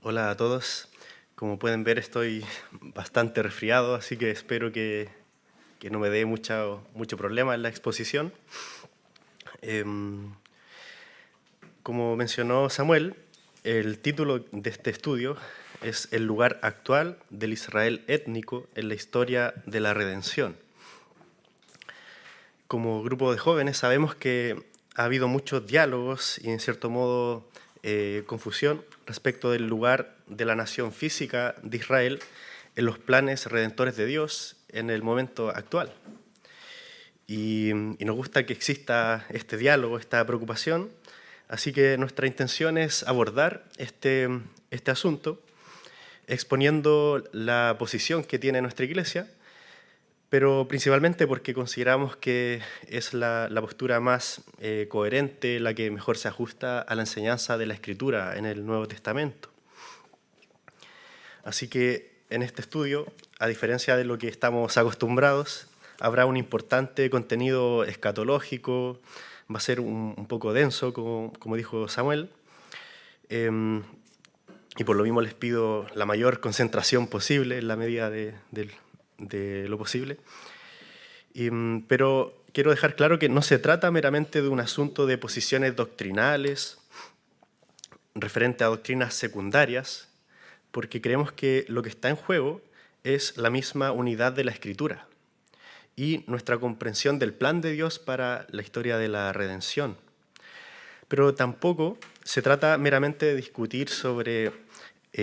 Hola a todos. Como pueden ver, estoy bastante resfriado, así que espero que no me dé mucho problema en la exposición. Em, Como mencionó Samuel, el título de este estudio es El lugar actual del Israel étnico en la historia de la redención. Como grupo de jóvenes sabemos que ha habido muchos diálogos y en cierto modo confusión respecto del lugar de la nación física de Israel en los planes redentores de Dios en el momento actual. Y nos gusta que exista este diálogo, esta preocupación, así que nuestra intención es abordar este asunto exponiendo la posición que tiene nuestra Iglesia, pero principalmente porque consideramos que es la postura más coherente, la que mejor se ajusta a la enseñanza de la Escritura en el Nuevo Testamento. Así que en este estudio, a diferencia de lo que estamos acostumbrados, habrá un importante contenido escatológico, va a ser un poco denso, como dijo Samuel, y por lo mismo les pido la mayor concentración posible en la medida de lo posible. Pero quiero dejar claro que no se trata meramente de un asunto de posiciones doctrinales referente a doctrinas secundarias, porque creemos que lo que está en juego es la misma unidad de la Escritura y nuestra comprensión del plan de Dios para la historia de la redención. Pero tampoco se trata meramente de discutir sobre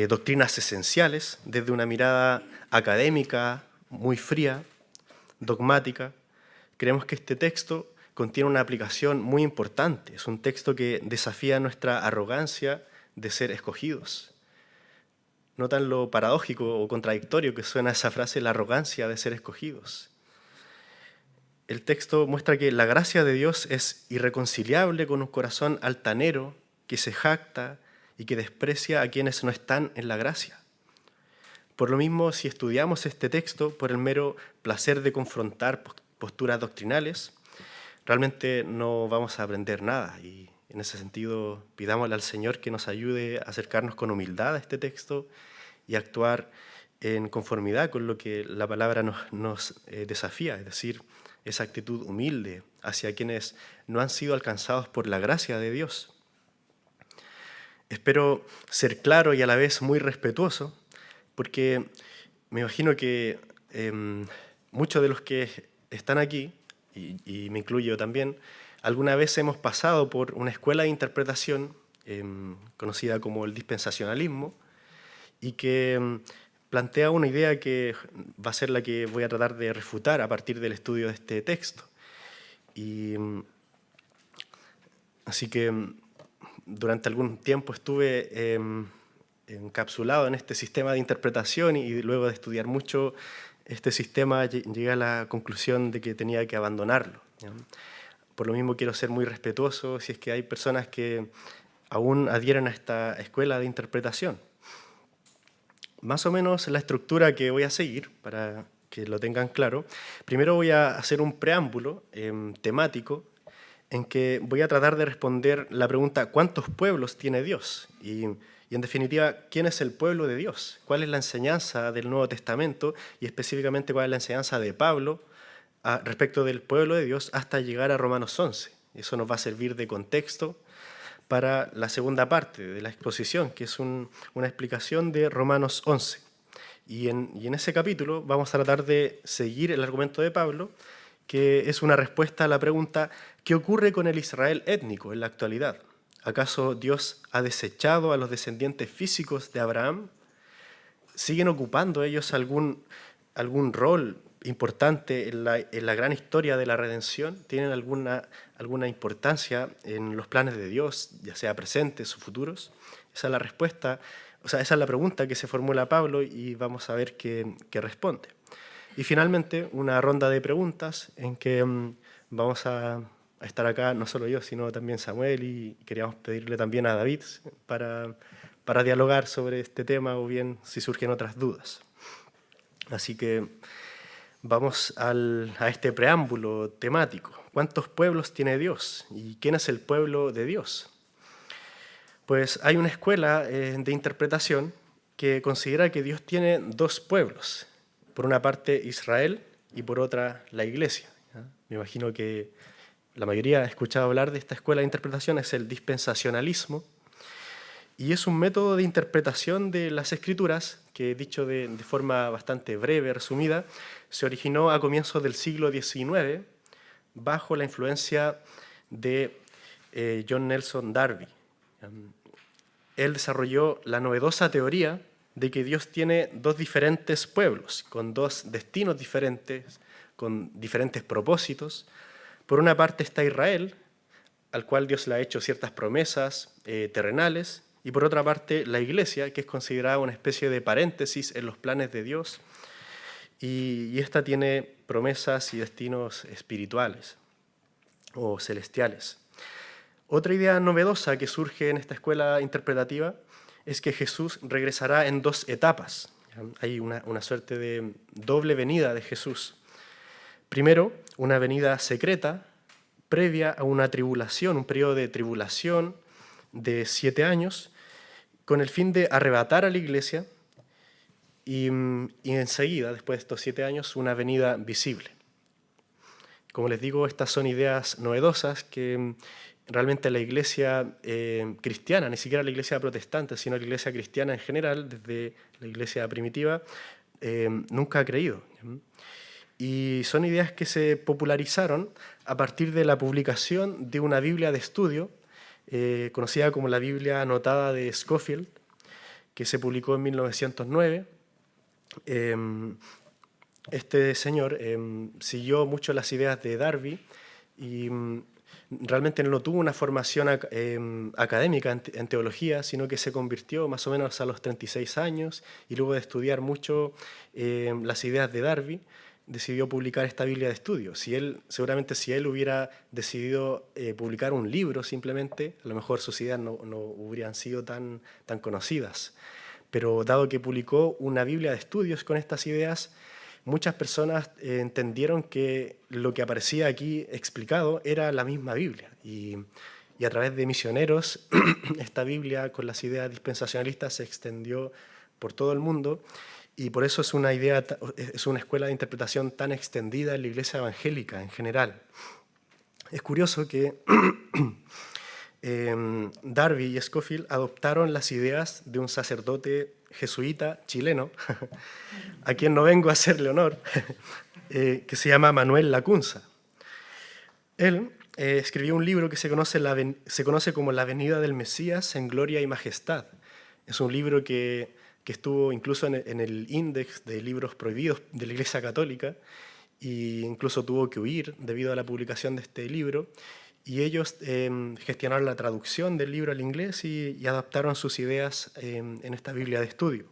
doctrinas esenciales desde una mirada académica, muy fría, dogmática. Creemos que este texto contiene una aplicación muy importante. Es un texto que desafía nuestra arrogancia de ser escogidos. ¿Notan lo paradójico o contradictorio que suena esa frase, la arrogancia de ser escogidos? El texto muestra que la gracia de Dios es irreconciliable con un corazón altanero que se jacta y que desprecia a quienes no están en la gracia. Por lo mismo, si estudiamos este texto por el mero placer de confrontar posturas doctrinales, realmente no vamos a aprender nada. Y en ese sentido, pidámosle al Señor que nos ayude a acercarnos con humildad a este texto y actuar en conformidad con lo que la palabra nos desafía, es decir, esa actitud humilde hacia quienes no han sido alcanzados por la gracia de Dios. Espero ser claro y a la vez muy respetuoso, porque me imagino que muchos de los que están aquí, y me incluyo también, alguna vez hemos pasado por una escuela de interpretación conocida como el dispensacionalismo, y que plantea una idea que va a ser la que voy a tratar de refutar a partir del estudio de este texto. Y así que durante algún tiempo estuve encapsulado en este sistema de interpretación y luego de estudiar mucho este sistema llegué a la conclusión de que tenía que abandonarlo, ¿ya? Por lo mismo quiero ser muy respetuoso si es que hay personas que aún adhieren a esta escuela de interpretación. Más o menos la estructura que voy a seguir, para que lo tengan claro, primero voy a hacer un preámbulo temático en que voy a tratar de responder la pregunta ¿cuántos pueblos tiene Dios? Y en definitiva, ¿quién es el pueblo de Dios? ¿Cuál es la enseñanza del Nuevo Testamento? Y específicamente, ¿cuál es la enseñanza de Pablo respecto del pueblo de Dios hasta llegar a Romanos 11? Eso nos va a servir de contexto para la segunda parte de la exposición, que es una explicación de Romanos 11. Y en ese capítulo vamos a tratar de seguir el argumento de Pablo, que es una respuesta a la pregunta ¿qué ocurre con el Israel étnico en la actualidad? ¿Acaso Dios ha desechado a los descendientes físicos de Abraham? ¿Siguen ocupando ellos algún rol importante en la gran historia de la redención? ¿Tienen alguna importancia en los planes de Dios, ya sea presentes o futuros? Esa es la respuesta, esa es la pregunta que se formula Pablo y vamos a ver qué responde. Y finalmente, una ronda de preguntas en que vamos a estar acá, no solo yo, sino también Samuel, y queríamos pedirle también a David para dialogar sobre este tema o bien si surgen otras dudas. Así que vamos a este preámbulo temático. ¿Cuántos pueblos tiene Dios? ¿Y quién es el pueblo de Dios? Pues hay una escuela de interpretación que considera que Dios tiene dos pueblos. Por una parte Israel y por otra la Iglesia. ¿Ya? Me imagino que la mayoría ha escuchado hablar de esta escuela de interpretación, es el dispensacionalismo. Y es un método de interpretación de las Escrituras que, dicho de forma bastante breve, resumida, se originó a comienzos del siglo XIX bajo la influencia de John Nelson Darby. Él desarrolló la novedosa teoría de que Dios tiene dos diferentes pueblos, con dos destinos diferentes, con diferentes propósitos. Por una parte está Israel, al cual Dios le ha hecho ciertas promesas terrenales, y por otra parte la Iglesia, que es considerada una especie de paréntesis en los planes de Dios, y esta tiene promesas y destinos espirituales o celestiales. Otra idea novedosa que surge en esta escuela interpretativa es que Jesús regresará en dos etapas. Hay una suerte de doble venida de Jesús. Primero, una venida secreta, previa a una tribulación, un periodo de tribulación de 7 años, con el fin de arrebatar a la Iglesia y enseguida, después de estos 7 años, una venida visible. Como les digo, estas son ideas novedosas que realmente la Iglesia cristiana, ni siquiera la Iglesia protestante, sino la Iglesia cristiana en general, desde la Iglesia primitiva, nunca ha creído. Y son ideas que se popularizaron a partir de la publicación de una Biblia de estudio, conocida como la Biblia anotada de Scofield, que se publicó en 1909. Este señor siguió mucho las ideas de Darby y realmente no tuvo una formación académica en teología, sino que se convirtió más o menos a los 36 años y luego de estudiar mucho las ideas de Darby, decidió publicar esta Biblia de estudio. Seguramente si él hubiera decidido publicar un libro simplemente, a lo mejor sus ideas no hubieran sido tan conocidas. Pero dado que publicó una Biblia de estudios con estas ideas, muchas personas entendieron que lo que aparecía aquí explicado era la misma Biblia. Y a través de misioneros, esta Biblia con las ideas dispensacionalistas se extendió por todo el mundo. Y por eso es una escuela de interpretación tan extendida en la Iglesia evangélica en general. Es curioso que Darby y Scofield adoptaron las ideas de un sacerdote jesuita chileno, a quien no vengo a hacerle honor, que se llama Manuel Lacunza. Él escribió un libro que se conoce como La venida del Mesías en gloria y majestad. Es un libro que estuvo incluso en el índice de libros prohibidos de la Iglesia Católica e incluso tuvo que huir debido a la publicación de este libro. Y ellos gestionaron la traducción del libro al inglés y adaptaron sus ideas en esta Biblia de estudio.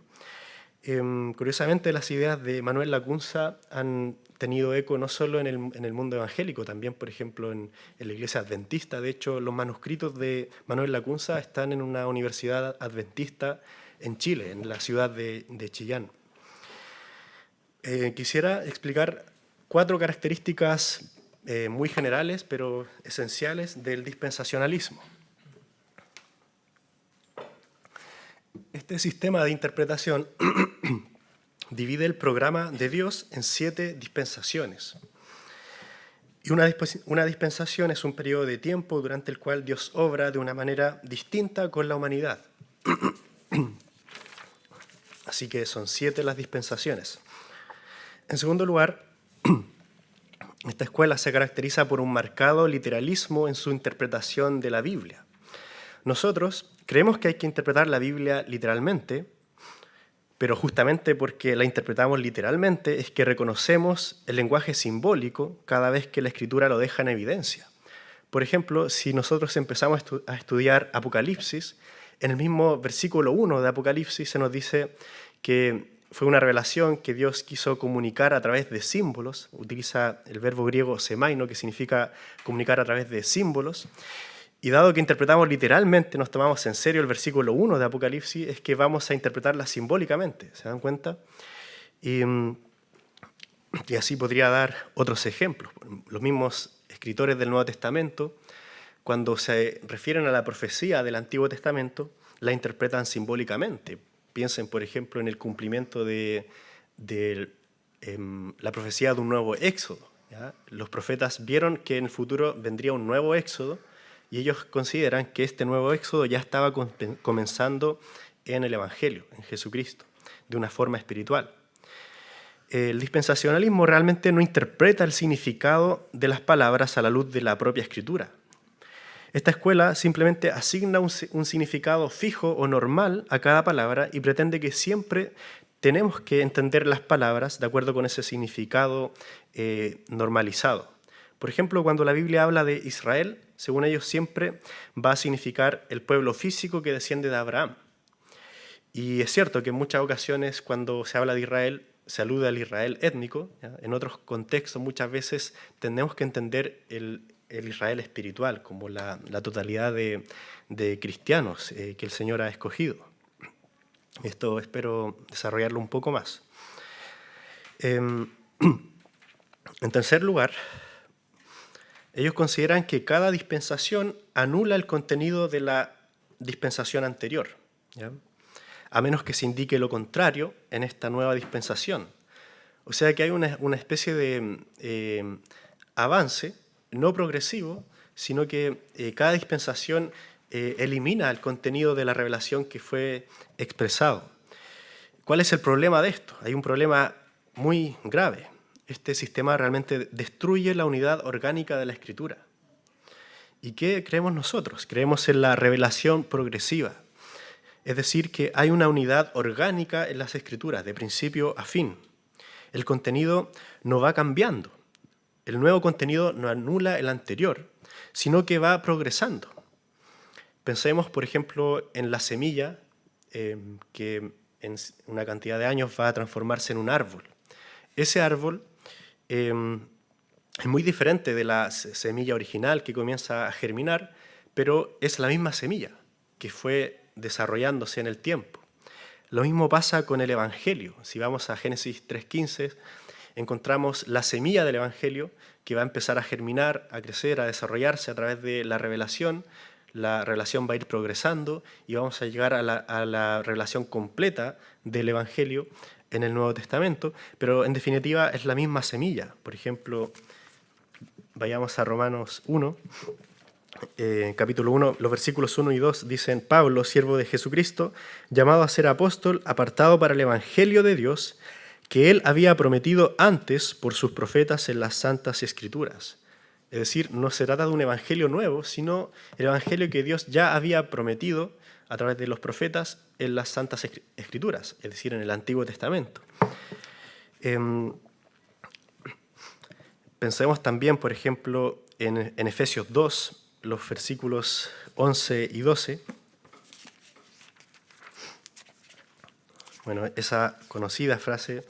Curiosamente, las ideas de Manuel Lacunza han tenido eco no solo en el mundo evangélico, también, por ejemplo, en la Iglesia Adventista. De hecho, los manuscritos de Manuel Lacunza están en una universidad adventista en Chile, en la ciudad de Chillán. Quisiera explicar 4 características muy generales, pero esenciales, del dispensacionalismo. Este sistema de interpretación divide el programa de Dios en 7 dispensaciones. Y una dispensación es un periodo de tiempo durante el cual Dios obra de una manera distinta con la humanidad. Así que son 7 las dispensaciones. En segundo lugar, esta escuela se caracteriza por un marcado literalismo en su interpretación de la Biblia. Nosotros creemos que hay que interpretar la Biblia literalmente, pero justamente porque la interpretamos literalmente es que reconocemos el lenguaje simbólico cada vez que la Escritura lo deja en evidencia. Por ejemplo, si nosotros empezamos a estudiar Apocalipsis, en el mismo versículo 1 de Apocalipsis se nos dice que fue una revelación que Dios quiso comunicar a través de símbolos. Utiliza el verbo griego semaino, que significa comunicar a través de símbolos. Y dado que interpretamos literalmente, nos tomamos en serio el versículo 1 de Apocalipsis, es que vamos a interpretarla simbólicamente, ¿se dan cuenta? Y así podría dar otros ejemplos. Los mismos escritores del Nuevo Testamento, cuando se refieren a la profecía del Antiguo Testamento, la interpretan simbólicamente. Piensen, por ejemplo, en el cumplimiento de la profecía de un nuevo éxodo, ¿ya? Los profetas vieron que en el futuro vendría un nuevo éxodo y ellos consideran que este nuevo éxodo ya estaba comenzando en el Evangelio, en Jesucristo, de una forma espiritual. El dispensacionalismo realmente no interpreta el significado de las palabras a la luz de la propia Escritura. Esta escuela simplemente asigna un significado fijo o normal a cada palabra y pretende que siempre tenemos que entender las palabras de acuerdo con ese significado normalizado. Por ejemplo, cuando la Biblia habla de Israel, según ellos siempre va a significar el pueblo físico que desciende de Abraham. Y es cierto que en muchas ocasiones cuando se habla de Israel, se alude al Israel étnico, ¿ya? En otros contextos muchas veces tenemos que entender el Israel espiritual como la totalidad de cristianos que el Señor ha escogido. Esto espero desarrollarlo un poco más. En tercer lugar, ellos consideran que cada dispensación anula el contenido de la dispensación anterior, ¿ya? A menos que se indique lo contrario en esta nueva dispensación. O sea que hay una especie de avance, no progresivo, sino que cada dispensación elimina el contenido de la revelación que fue expresado. ¿Cuál es el problema de esto? Hay un problema muy grave. Este sistema realmente destruye la unidad orgánica de la Escritura. ¿Y qué creemos nosotros? Creemos en la revelación progresiva. Es decir, que hay una unidad orgánica en las Escrituras, de principio a fin. El contenido no va cambiando. El nuevo contenido no anula el anterior, sino que va progresando. Pensemos, por ejemplo, en la semilla que en una cantidad de años va a transformarse en un árbol. Ese árbol es muy diferente de la semilla original que comienza a germinar, pero es la misma semilla que fue desarrollándose en el tiempo. Lo mismo pasa con el Evangelio. Si vamos a Génesis 3:15, encontramos la semilla del Evangelio que va a empezar a germinar, a crecer, a desarrollarse a través de la revelación. La revelación va a ir progresando y vamos a llegar a la revelación completa del Evangelio en el Nuevo Testamento, pero en definitiva es la misma semilla. Por ejemplo, vayamos a Romanos 1. Capítulo 1, los versículos 1 y 2 dicen: Pablo, siervo de Jesucristo, llamado a ser apóstol, apartado para el Evangelio de Dios, que él había prometido antes por sus profetas en las Santas Escrituras. Es decir, no se trata de un evangelio nuevo, sino el evangelio que Dios ya había prometido a través de los profetas en las Santas Escrituras, es decir, en el Antiguo Testamento. Pensemos también, por ejemplo, en Efesios 2, los versículos 11 y 12. Bueno, esa conocida frase,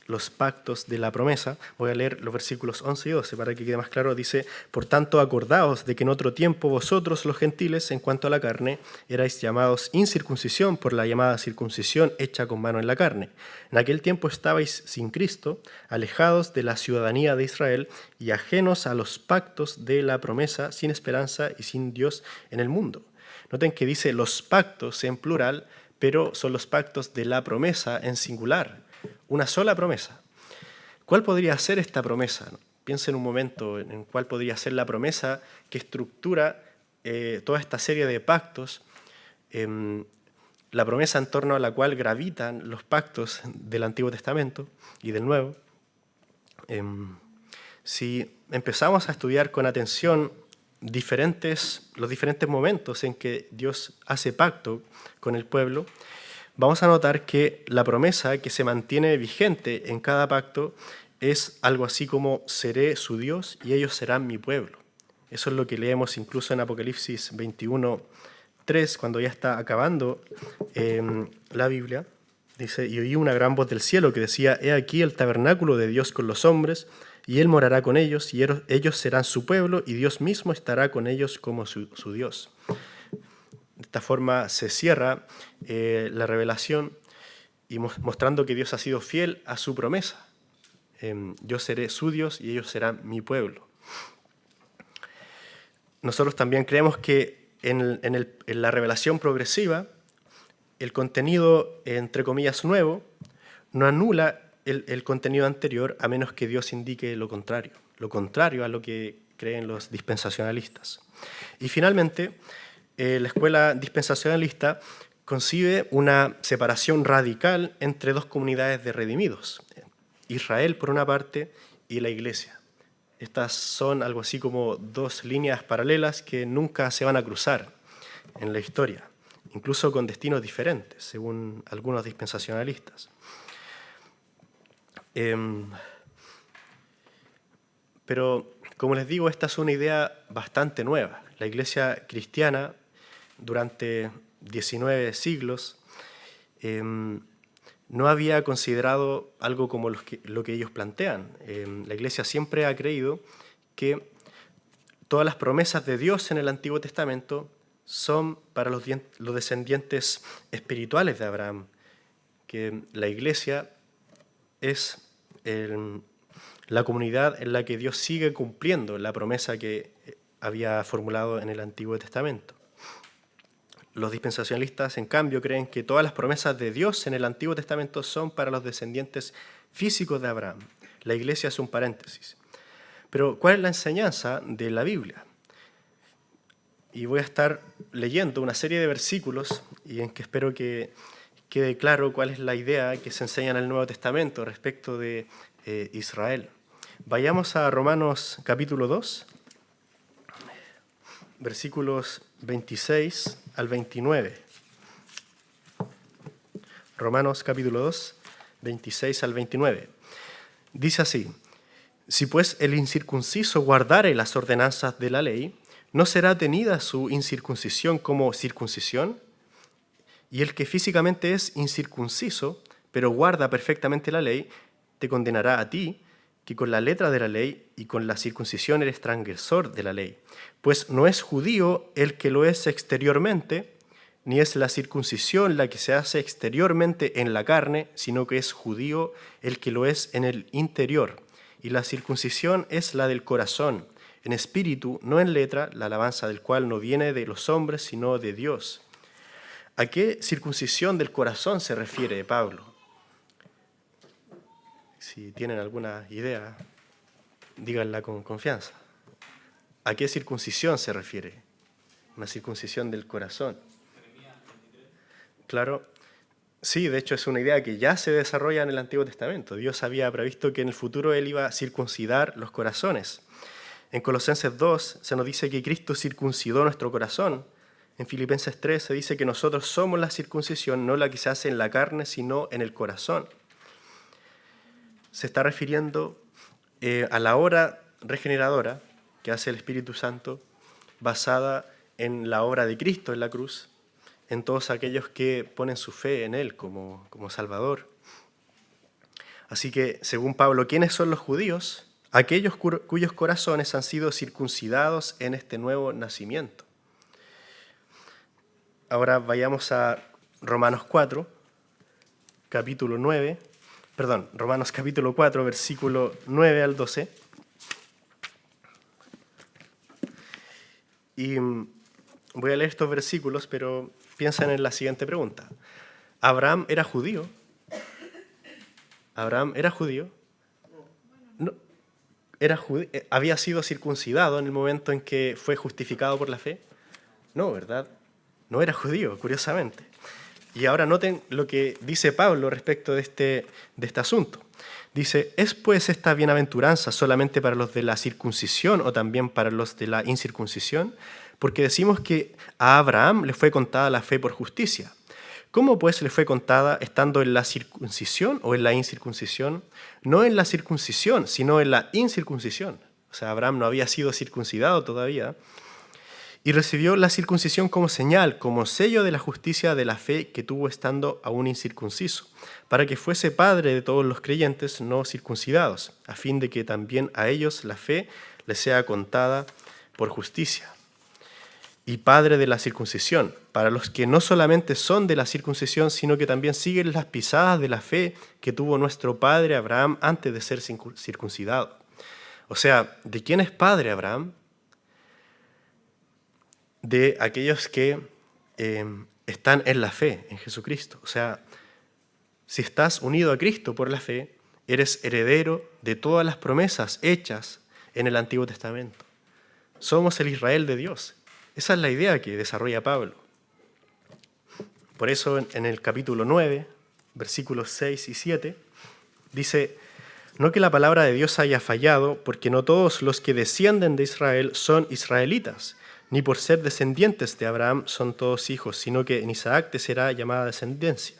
los pactos de la promesa, voy a leer los versículos 11 y 12 para que quede más claro. Dice: por tanto, acordaos de que en otro tiempo vosotros, los gentiles, en cuanto a la carne, erais llamados incircuncisión por la llamada circuncisión hecha con mano en la carne. En aquel tiempo estabais sin Cristo, alejados de la ciudadanía de Israel y ajenos a los pactos de la promesa, sin esperanza y sin Dios en el mundo. Noten que dice los pactos en plural, pero son los pactos de la promesa en singular. Una sola promesa. ¿Cuál podría ser esta promesa? Piensen un momento en cuál podría ser la promesa que estructura toda esta serie de pactos, la promesa en torno a la cual gravitan los pactos del Antiguo Testamento y del Nuevo. Si empezamos a estudiar con atención los diferentes momentos en que Dios hace pacto con el pueblo, vamos a notar que la promesa que se mantiene vigente en cada pacto es algo así como: seré su Dios y ellos serán mi pueblo. Eso es lo que leemos incluso en Apocalipsis 21:3, cuando ya está acabando la Biblia. Dice: y oí una gran voz del cielo que decía: he aquí el tabernáculo de Dios con los hombres, y él morará con ellos, y ellos serán su pueblo, y Dios mismo estará con ellos como su Dios. De esta forma se cierra la revelación y mostrando que Dios ha sido fiel a su promesa. Yo seré su Dios y ellos serán mi pueblo. nosotros también creemos que en la revelación progresiva, el contenido, entre comillas, nuevo, no anula el contenido anterior a menos que Dios indique lo contrario a lo que creen los dispensacionalistas. Y finalmente, la escuela dispensacionalista concibe una separación radical entre dos comunidades de redimidos, Israel por una parte y la Iglesia. Estas son algo así como dos líneas paralelas que nunca se van a cruzar en la historia, incluso con destinos diferentes, según algunos dispensacionalistas. Pero, como les digo, esta es una idea bastante nueva. La Iglesia cristiana, durante 19 siglos, no había considerado algo como lo que ellos plantean. La Iglesia siempre ha creído que todas las promesas de Dios en el Antiguo Testamento son para los descendientes espirituales de Abraham, que la Iglesia es la comunidad en la que Dios sigue cumpliendo la promesa que había formulado en el Antiguo Testamento. Los dispensacionalistas, en cambio, creen que todas las promesas de Dios en el Antiguo Testamento son para los descendientes físicos de Abraham. La Iglesia es un paréntesis. Pero, ¿cuál es la enseñanza de la Biblia? Y voy a estar leyendo una serie de versículos y en que espero que quede claro cuál es la idea que se enseña en el Nuevo Testamento respecto de Israel. Vayamos a Romanos capítulo 2, versículos 26 al 29. Romanos capítulo 2, 26 al 29. Dice así: si pues el incircunciso guardare las ordenanzas de la ley, ¿no será tenida su incircuncisión como circuncisión? Y el que físicamente es incircunciso, pero guarda perfectamente la ley, te condenará a ti, que con la letra de la ley y con la circuncisión eres transgresor de la ley. Pues no es judío el que lo es exteriormente, ni es la circuncisión la que se hace exteriormente en la carne, sino que es judío el que lo es en el interior. Y la circuncisión es la del corazón, en espíritu, no en letra, la alabanza del cual no viene de los hombres, sino de Dios. ¿A qué circuncisión del corazón se refiere Pablo? Si tienen alguna idea, díganla con confianza. ¿A qué circuncisión se refiere? Una circuncisión del corazón. Claro, sí, de hecho es una idea que ya se desarrolla en el Antiguo Testamento. Dios había previsto que en el futuro Él iba a circuncidar los corazones. En Colosenses 2 se nos dice que Cristo circuncidó nuestro corazón. En Filipenses 3 se dice que nosotros somos la circuncisión, no la que se hace en la carne, sino en el corazón. Se está refiriendo a la obra regeneradora que hace el Espíritu Santo, basada en la obra de Cristo en la cruz, en todos aquellos que ponen su fe en Él como Salvador. Así que, según Pablo, ¿quiénes son los judíos? Aquellos cuyos corazones han sido circuncidados en este nuevo nacimiento. Ahora vayamos a Romanos 4, Romanos capítulo 4, versículo 9 al 12. Y voy a leer estos versículos, pero piensen en la siguiente pregunta. ¿Abraham era judío? ¿Abraham era judío? No. ¿Había sido circuncidado en el momento en que fue justificado por la fe? No, ¿verdad? No era judío, curiosamente. Y ahora noten lo que dice Pablo respecto de este asunto. Dice, ¿es pues esta bienaventuranza solamente para los de la circuncisión o también para los de la incircuncisión? Porque decimos que a Abraham le fue contada la fe por justicia. ¿Cómo pues le fue contada estando en la circuncisión o en la incircuncisión? No en la circuncisión, sino en la incircuncisión. O sea, Abraham no había sido circuncidado todavía. Y recibió la circuncisión como señal, como sello de la justicia de la fe que tuvo estando aún incircunciso, para que fuese padre de todos los creyentes no circuncidados, a fin de que también a ellos la fe les sea contada por justicia. Y padre de la circuncisión, para los que no solamente son de la circuncisión, sino que también siguen las pisadas de la fe que tuvo nuestro padre Abraham antes de ser circuncidado. O sea, ¿de quién es padre Abraham? de aquellos que están en la fe, en Jesucristo. O sea, si estás unido a Cristo por la fe, eres heredero de todas las promesas hechas en el Antiguo Testamento. Somos el Israel de Dios. Esa es la idea que desarrolla Pablo. Por eso en el capítulo 9, versículos 6 y 7, dice: no que la palabra de Dios haya fallado, porque no todos los que descienden de Israel son israelitas, ni por ser descendientes de Abraham son todos hijos, sino que en Isaac te será llamada descendencia.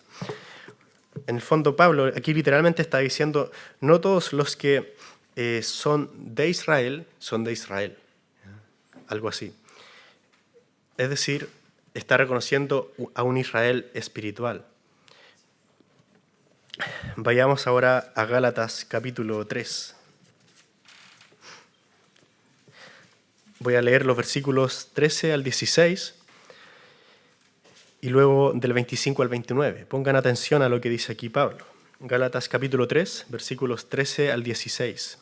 En el fondo, Pablo aquí literalmente está diciendo: no todos los que son de Israel son de Israel. Algo así. Es decir, está reconociendo a un Israel espiritual. Vayamos ahora a Gálatas capítulo 3. Voy a leer los versículos 13 al 16 y luego del 25 al 29. Pongan atención a lo que dice aquí Pablo. Gálatas capítulo 3, versículos 13 al 16.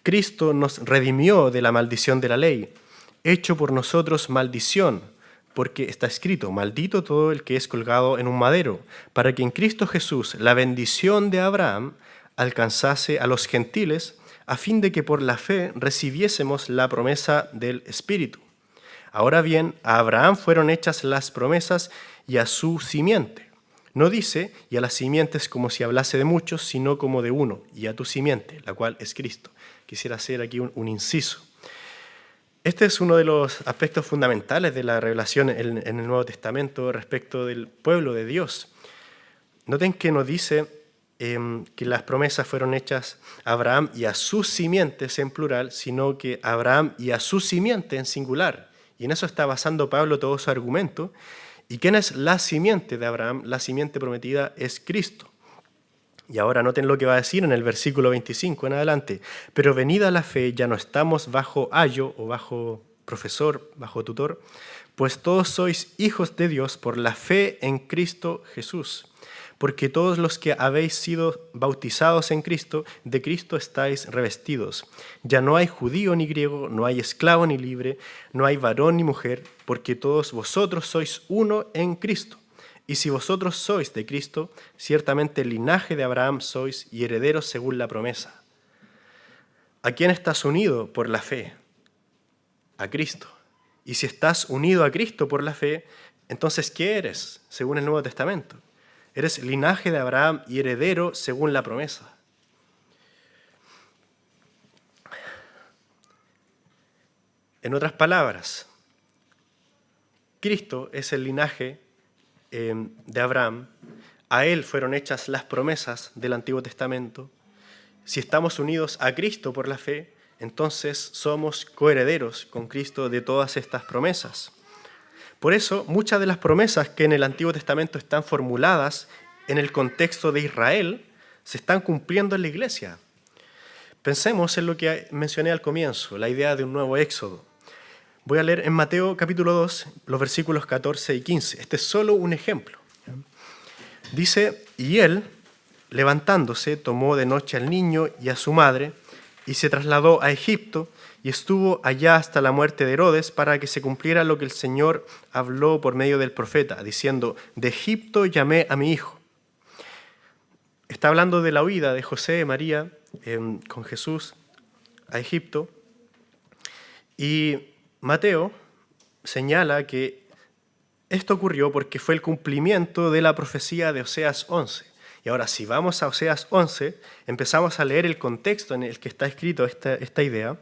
Cristo nos redimió de la maldición de la ley, hecho por nosotros maldición, porque está escrito: maldito todo el que es colgado en un madero, para que en Cristo Jesús la bendición de Abraham alcanzase a los gentiles, a fin de que por la fe recibiésemos la promesa del Espíritu. Ahora bien, a Abraham fueron hechas las promesas y a su simiente. No dice y a las simientes como si hablase de muchos, sino como de uno, y a tu simiente, la cual es Cristo. Quisiera hacer aquí un inciso. Este es uno de los aspectos fundamentales de la revelación en el Nuevo Testamento respecto del pueblo de Dios. Noten que no dice que las promesas fueron hechas a Abraham y a sus simientes en plural, sino que a Abraham y a su simiente en singular. Y en eso está basando Pablo todo su argumento. ¿Y quién es la simiente de Abraham? La simiente prometida es Cristo. Y ahora noten lo que va a decir en el versículo 25 en adelante. Pero venida la fe, ya no estamos bajo ayo o bajo profesor, bajo tutor, pues todos sois hijos de Dios por la fe en Cristo Jesús. Porque todos los que habéis sido bautizados en Cristo, de Cristo estáis revestidos. Ya no hay judío ni griego, no hay esclavo ni libre, no hay varón ni mujer, porque todos vosotros sois uno en Cristo. Y si vosotros sois de Cristo, ciertamente el linaje de Abraham sois y herederos según la promesa. ¿A quién estás unido por la fe? A Cristo. Y si estás unido a Cristo por la fe, entonces ¿qué eres según el Nuevo Testamento? Eres linaje de Abraham y heredero según la promesa. En otras palabras, Cristo es el linaje de Abraham. A él fueron hechas las promesas del Antiguo Testamento. Si estamos unidos a Cristo por la fe, entonces somos coherederos con Cristo de todas estas promesas. Por eso, muchas de las promesas que en el Antiguo Testamento están formuladas en el contexto de Israel se están cumpliendo en la iglesia. Pensemos en lo que mencioné al comienzo, la idea de un nuevo éxodo. Voy a leer en Mateo capítulo 2 los versículos 14 y 15. Este es solo un ejemplo. Dice: y él, levantándose, tomó de noche al niño y a su madre y se trasladó a Egipto y estuvo allá hasta la muerte de Herodes, para que se cumpliera lo que el Señor habló por medio del profeta, diciendo: de Egipto llamé a mi hijo. Está hablando de la huida de José y María con Jesús a Egipto. Y Mateo señala que esto ocurrió porque fue el cumplimiento de la profecía de Oseas 11. Y ahora, si vamos a Oseas 11, empezamos a leer el contexto en el que está escrito esta idea,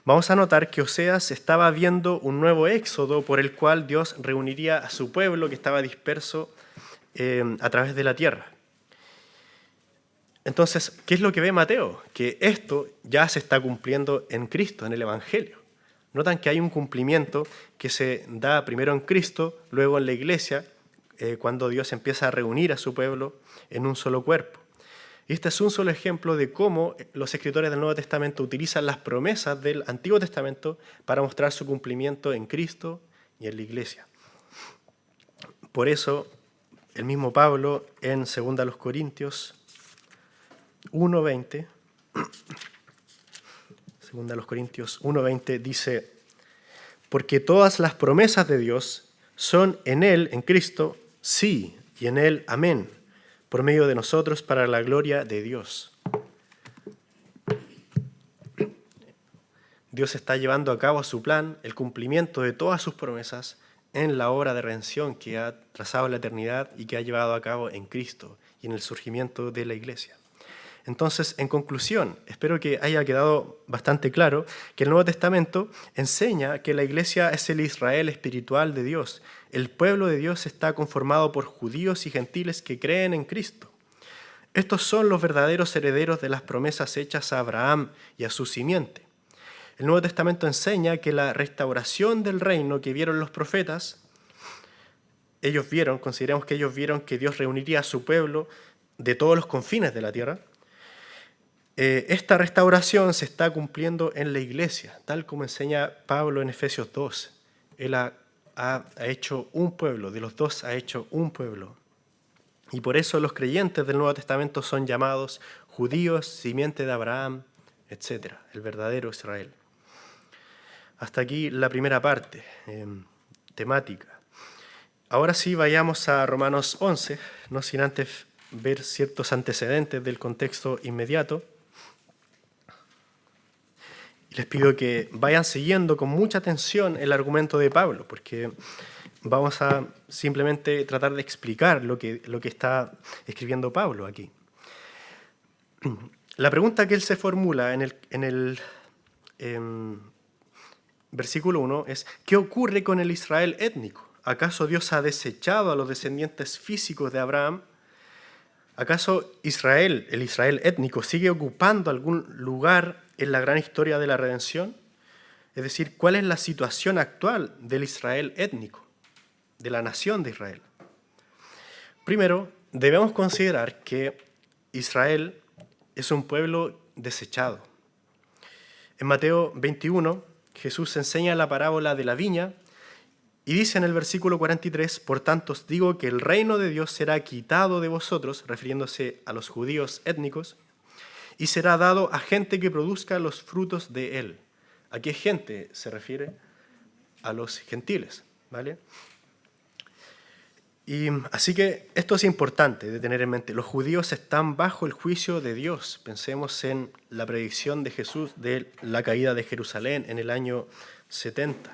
vamos a notar que Oseas estaba viendo un nuevo éxodo por el cual Dios reuniría a su pueblo que estaba disperso a través de la tierra. Entonces, ¿qué es lo que ve Mateo? Que esto ya se está cumpliendo en Cristo, en el Evangelio. Notan que hay un cumplimiento que se da primero en Cristo, luego en la iglesia, cuando Dios empieza a reunir a su pueblo en un solo cuerpo. Y este es un solo ejemplo de cómo los escritores del Nuevo Testamento utilizan las promesas del Antiguo Testamento para mostrar su cumplimiento en Cristo y en la iglesia. Por eso, el mismo Pablo en 2 Corintios 1:20, 2 Corintios 1:20 dice: porque todas las promesas de Dios son en Él, en Cristo, sí, y en Él, amén, por medio de nosotros para la gloria de Dios. Dios está llevando a cabo su plan, el cumplimiento de todas sus promesas en la obra de redención que ha trazado la eternidad y que ha llevado a cabo en Cristo y en el surgimiento de la Iglesia. Entonces, en conclusión, espero que haya quedado bastante claro que el Nuevo Testamento enseña que la Iglesia es el Israel espiritual de Dios. El pueblo de Dios está conformado por judíos y gentiles que creen en Cristo. Estos son los verdaderos herederos de las promesas hechas a Abraham y a su simiente. El Nuevo Testamento enseña que la restauración del reino que vieron los profetas, consideramos que ellos vieron que Dios reuniría a su pueblo de todos los confines de la tierra. Esta restauración se está cumpliendo en la Iglesia, tal como enseña Pablo en Efesios 2. Él ha hecho un pueblo, de los dos ha hecho un pueblo. Y por eso los creyentes del Nuevo Testamento son llamados judíos, simiente de Abraham, etc., el verdadero Israel. Hasta aquí la primera parte, temática. Ahora sí vayamos a Romanos 11, no sin antes ver ciertos antecedentes del contexto inmediato. Les pido que vayan siguiendo con mucha atención el argumento de Pablo, porque vamos a simplemente tratar de explicar lo que está escribiendo Pablo aquí. La pregunta que él se formula en el versículo 1 es: ¿qué ocurre con el Israel étnico? ¿Acaso Dios ha desechado a los descendientes físicos de Abraham? ¿Acaso el Israel étnico, sigue ocupando algún lugar en la gran historia de la redención? Es decir, ¿cuál es la situación actual del Israel étnico, de la nación de Israel? Primero, debemos considerar que Israel es un pueblo desechado. En Mateo 21, Jesús enseña la parábola de la viña y dice en el versículo 43, por tanto os digo que el reino de Dios será quitado de vosotros, refiriéndose a los judíos étnicos, y será dado a gente que produzca los frutos de él. ¿A qué gente se refiere? A los gentiles, ¿vale? Y así que esto es importante de tener en mente. Los judíos están bajo el juicio de Dios. Pensemos en la predicción de Jesús de la caída de Jerusalén en el año 70.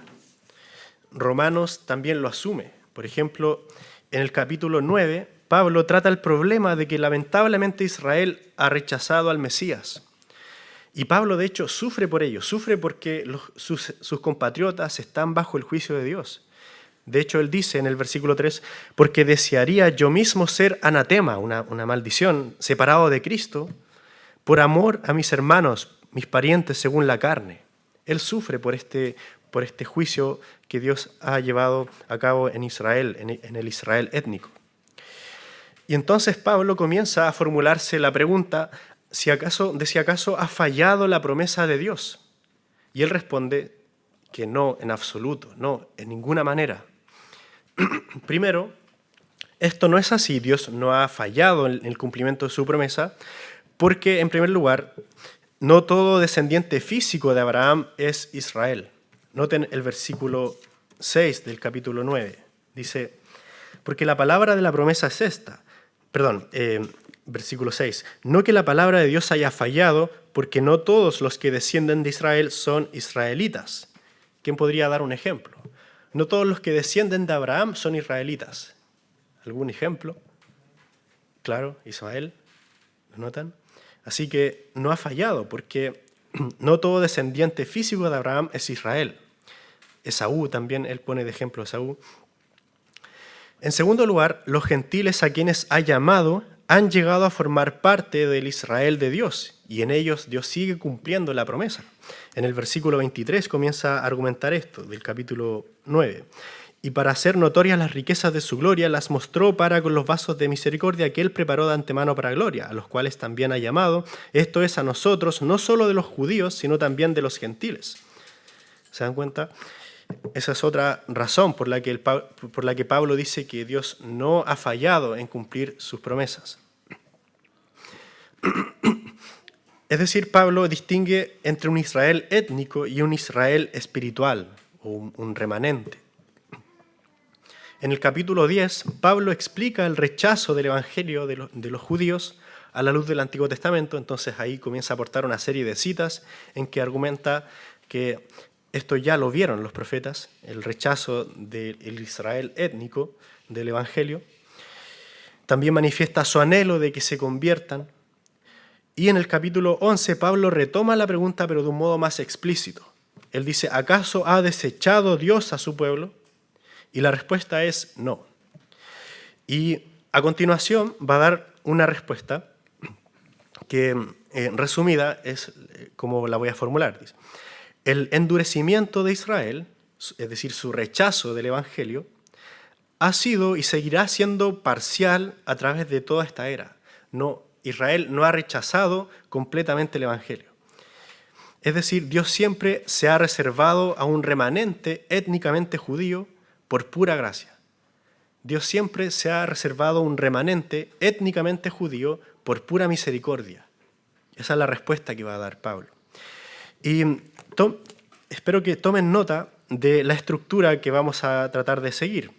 Romanos también lo asume. Por ejemplo, en el capítulo 9, Pablo trata el problema de que lamentablemente Israel ha rechazado al Mesías. Y Pablo, de hecho, sufre por ello, sufre porque sus compatriotas están bajo el juicio de Dios. De hecho, él dice en el versículo 3, porque desearía yo mismo ser anatema, una maldición, separado de Cristo, por amor a mis hermanos, mis parientes según la carne. Él sufre por este juicio que Dios ha llevado a cabo en Israel, en el Israel étnico. Y entonces Pablo comienza a formularse la pregunta si acaso ha fallado la promesa de Dios. Y él responde que no, en absoluto, no, en ninguna manera. Primero, esto no es así, Dios no ha fallado en el cumplimiento de su promesa, porque, en primer lugar, no todo descendiente físico de Abraham es Israel. Noten el versículo 6 del capítulo 9. Dice, porque la palabra de la promesa es esta. Versículo 6. No que la palabra de Dios haya fallado, porque no todos los que descienden de Israel son israelitas. ¿Quién podría dar un ejemplo? No todos los que descienden de Abraham son israelitas. ¿Algún ejemplo? Claro, Ismael, ¿lo notan? Así que no ha fallado, porque no todo descendiente físico de Abraham es Israel. Esaú también, él pone de ejemplo a Esaú. En segundo lugar, los gentiles a quienes ha llamado han llegado a formar parte del Israel de Dios, y en ellos Dios sigue cumpliendo la promesa. En el versículo 23 comienza a argumentar esto, del capítulo 9. Y para hacer notorias las riquezas de su gloria, las mostró para con los vasos de misericordia que él preparó de antemano para gloria, a los cuales también ha llamado, esto es a nosotros, no solo de los judíos, sino también de los gentiles. ¿Se dan cuenta? Esa es otra razón por la que Pablo dice que Dios no ha fallado en cumplir sus promesas. Es decir, Pablo distingue entre un Israel étnico y un Israel espiritual o un remanente. En el capítulo 10, Pablo explica el rechazo del evangelio de los judíos a la luz del Antiguo Testamento. Entonces ahí comienza a aportar una serie de citas en que argumenta que esto ya lo vieron los profetas, el rechazo del Israel étnico del evangelio. También manifiesta su anhelo de que se conviertan. Y en el capítulo 11, Pablo retoma la pregunta, pero de un modo más explícito. Él dice, ¿acaso ha desechado Dios a su pueblo? Y la respuesta es no. Y a continuación va a dar una respuesta que, resumida, es como la voy a formular. Dice, el endurecimiento de Israel, es decir, su rechazo del evangelio, ha sido y seguirá siendo parcial a través de toda esta era. Israel no ha rechazado completamente el evangelio. Es decir, Dios siempre se ha reservado a un remanente étnicamente judío por pura gracia. Dios siempre se ha reservado un remanente étnicamente judío por pura misericordia. Esa es la respuesta que va a dar Pablo. Y espero que tomen nota de la estructura que vamos a tratar de seguir.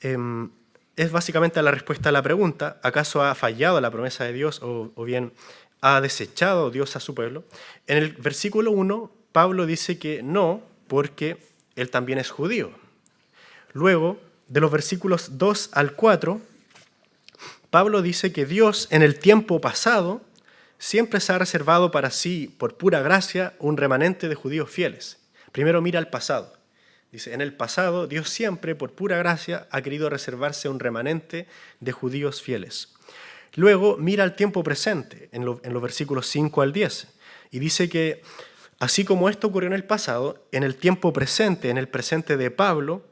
Es básicamente la respuesta a la pregunta, ¿acaso ha fallado la promesa de Dios o bien ha desechado Dios a su pueblo? En el versículo 1, Pablo dice que no, porque él también es judío. Luego, de los versículos 2 al 4, Pablo dice que Dios en el tiempo pasado siempre se ha reservado para sí, por pura gracia, un remanente de judíos fieles. Primero mira al pasado. Dice, en el pasado Dios siempre, por pura gracia, ha querido reservarse un remanente de judíos fieles. Luego mira al tiempo presente, en los versículos 5 al 10, y dice que así como esto ocurrió en el pasado, en el tiempo presente, en el presente de Pablo,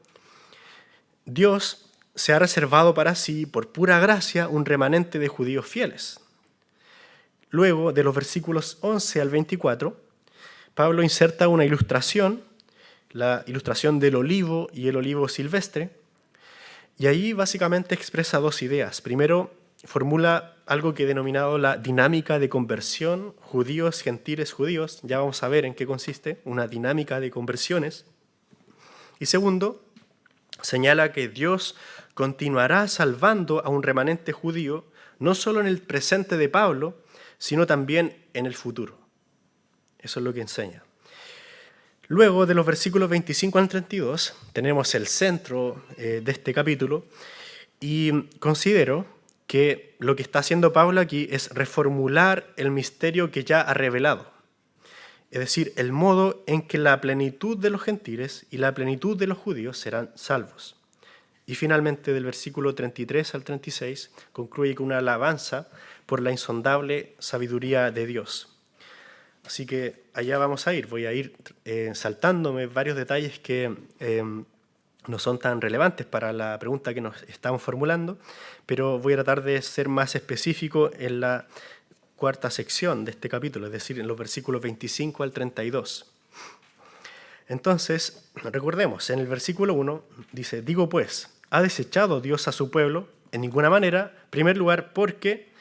Dios se ha reservado para sí, por pura gracia, un remanente de judíos fieles. Luego, de los versículos 11 al 24, Pablo inserta una ilustración, la ilustración del olivo y el olivo silvestre, y ahí básicamente expresa dos ideas. Primero, formula algo que he denominado la dinámica de conversión, judíos, gentiles, judíos. Ya vamos a ver en qué consiste, una dinámica de conversiones. Y segundo, señala que Dios continuará salvando a un remanente judío, no solo en el presente de Pablo, sino también en el futuro. Eso es lo que enseña. Luego, de los versículos 25 al 32, tenemos el centro de este capítulo, y considero que lo que está haciendo Pablo aquí es reformular el misterio que ya ha revelado. Es decir, el modo en que la plenitud de los gentiles y la plenitud de los judíos serán salvos. Y finalmente, del versículo 33 al 36, concluye con una alabanza por la insondable sabiduría de Dios. Así que allá vamos a ir. Voy a ir saltándome varios detalles que no son tan relevantes para la pregunta que nos estamos formulando, pero voy a tratar de ser más específico en la cuarta sección de este capítulo, es decir, en los versículos 25 al 32. Entonces, recordemos, en el versículo 1 dice, digo pues, ¿ha desechado Dios a su pueblo? En ninguna manera, en primer lugar, porque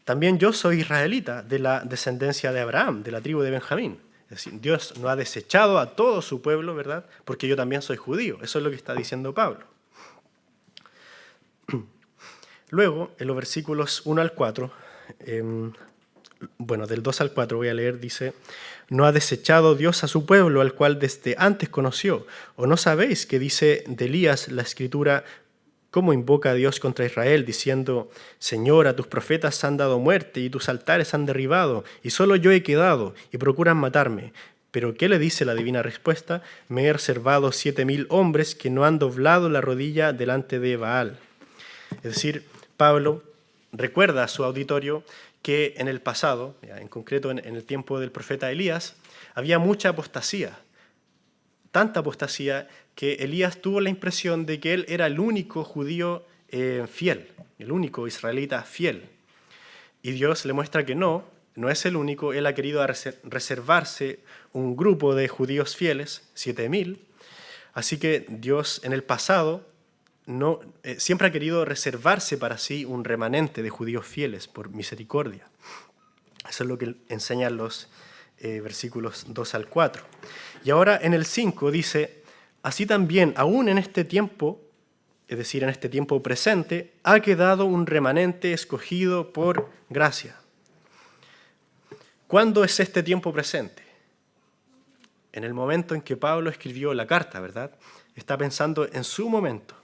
también yo soy israelita, de la descendencia de Abraham, de la tribu de Benjamín. Es decir, Dios no ha desechado a todo su pueblo, ¿verdad? Porque yo también soy judío. Eso es lo que está diciendo Pablo. Luego, en los versículos 1 al 4, del 2 al 4 voy a leer, dice, ¿no ha desechado Dios a su pueblo, al cual desde antes conoció? ¿O no sabéis que dice de Elías la Escritura, cómo invoca a Dios contra Israel, diciendo, Señor, a tus profetas han dado muerte y tus altares han derribado, y solo yo he quedado, y procuran matarme? Pero ¿qué le dice la divina respuesta? Me he reservado 7,000 hombres que no han doblado la rodilla delante de Baal. Es decir, Pablo recuerda a su auditorio que en el pasado, en concreto en el tiempo del profeta Elías, había mucha apostasía, tanta apostasía que Elías tuvo la impresión de que él era el único judío fiel, el único israelita fiel. Y Dios le muestra que no es el único. Él ha querido reservarse un grupo de judíos fieles, 7,000. Así que Dios en el pasado siempre ha querido reservarse para sí un remanente de judíos fieles por misericordia. Eso es lo que enseñan los versículos 2 al 4. Y ahora en el 5 dice, así también, aún en este tiempo, es decir, en este tiempo presente, ha quedado un remanente escogido por gracia. ¿Cuándo es este tiempo presente? En el momento en que Pablo escribió la carta, ¿verdad? Está pensando en su momento.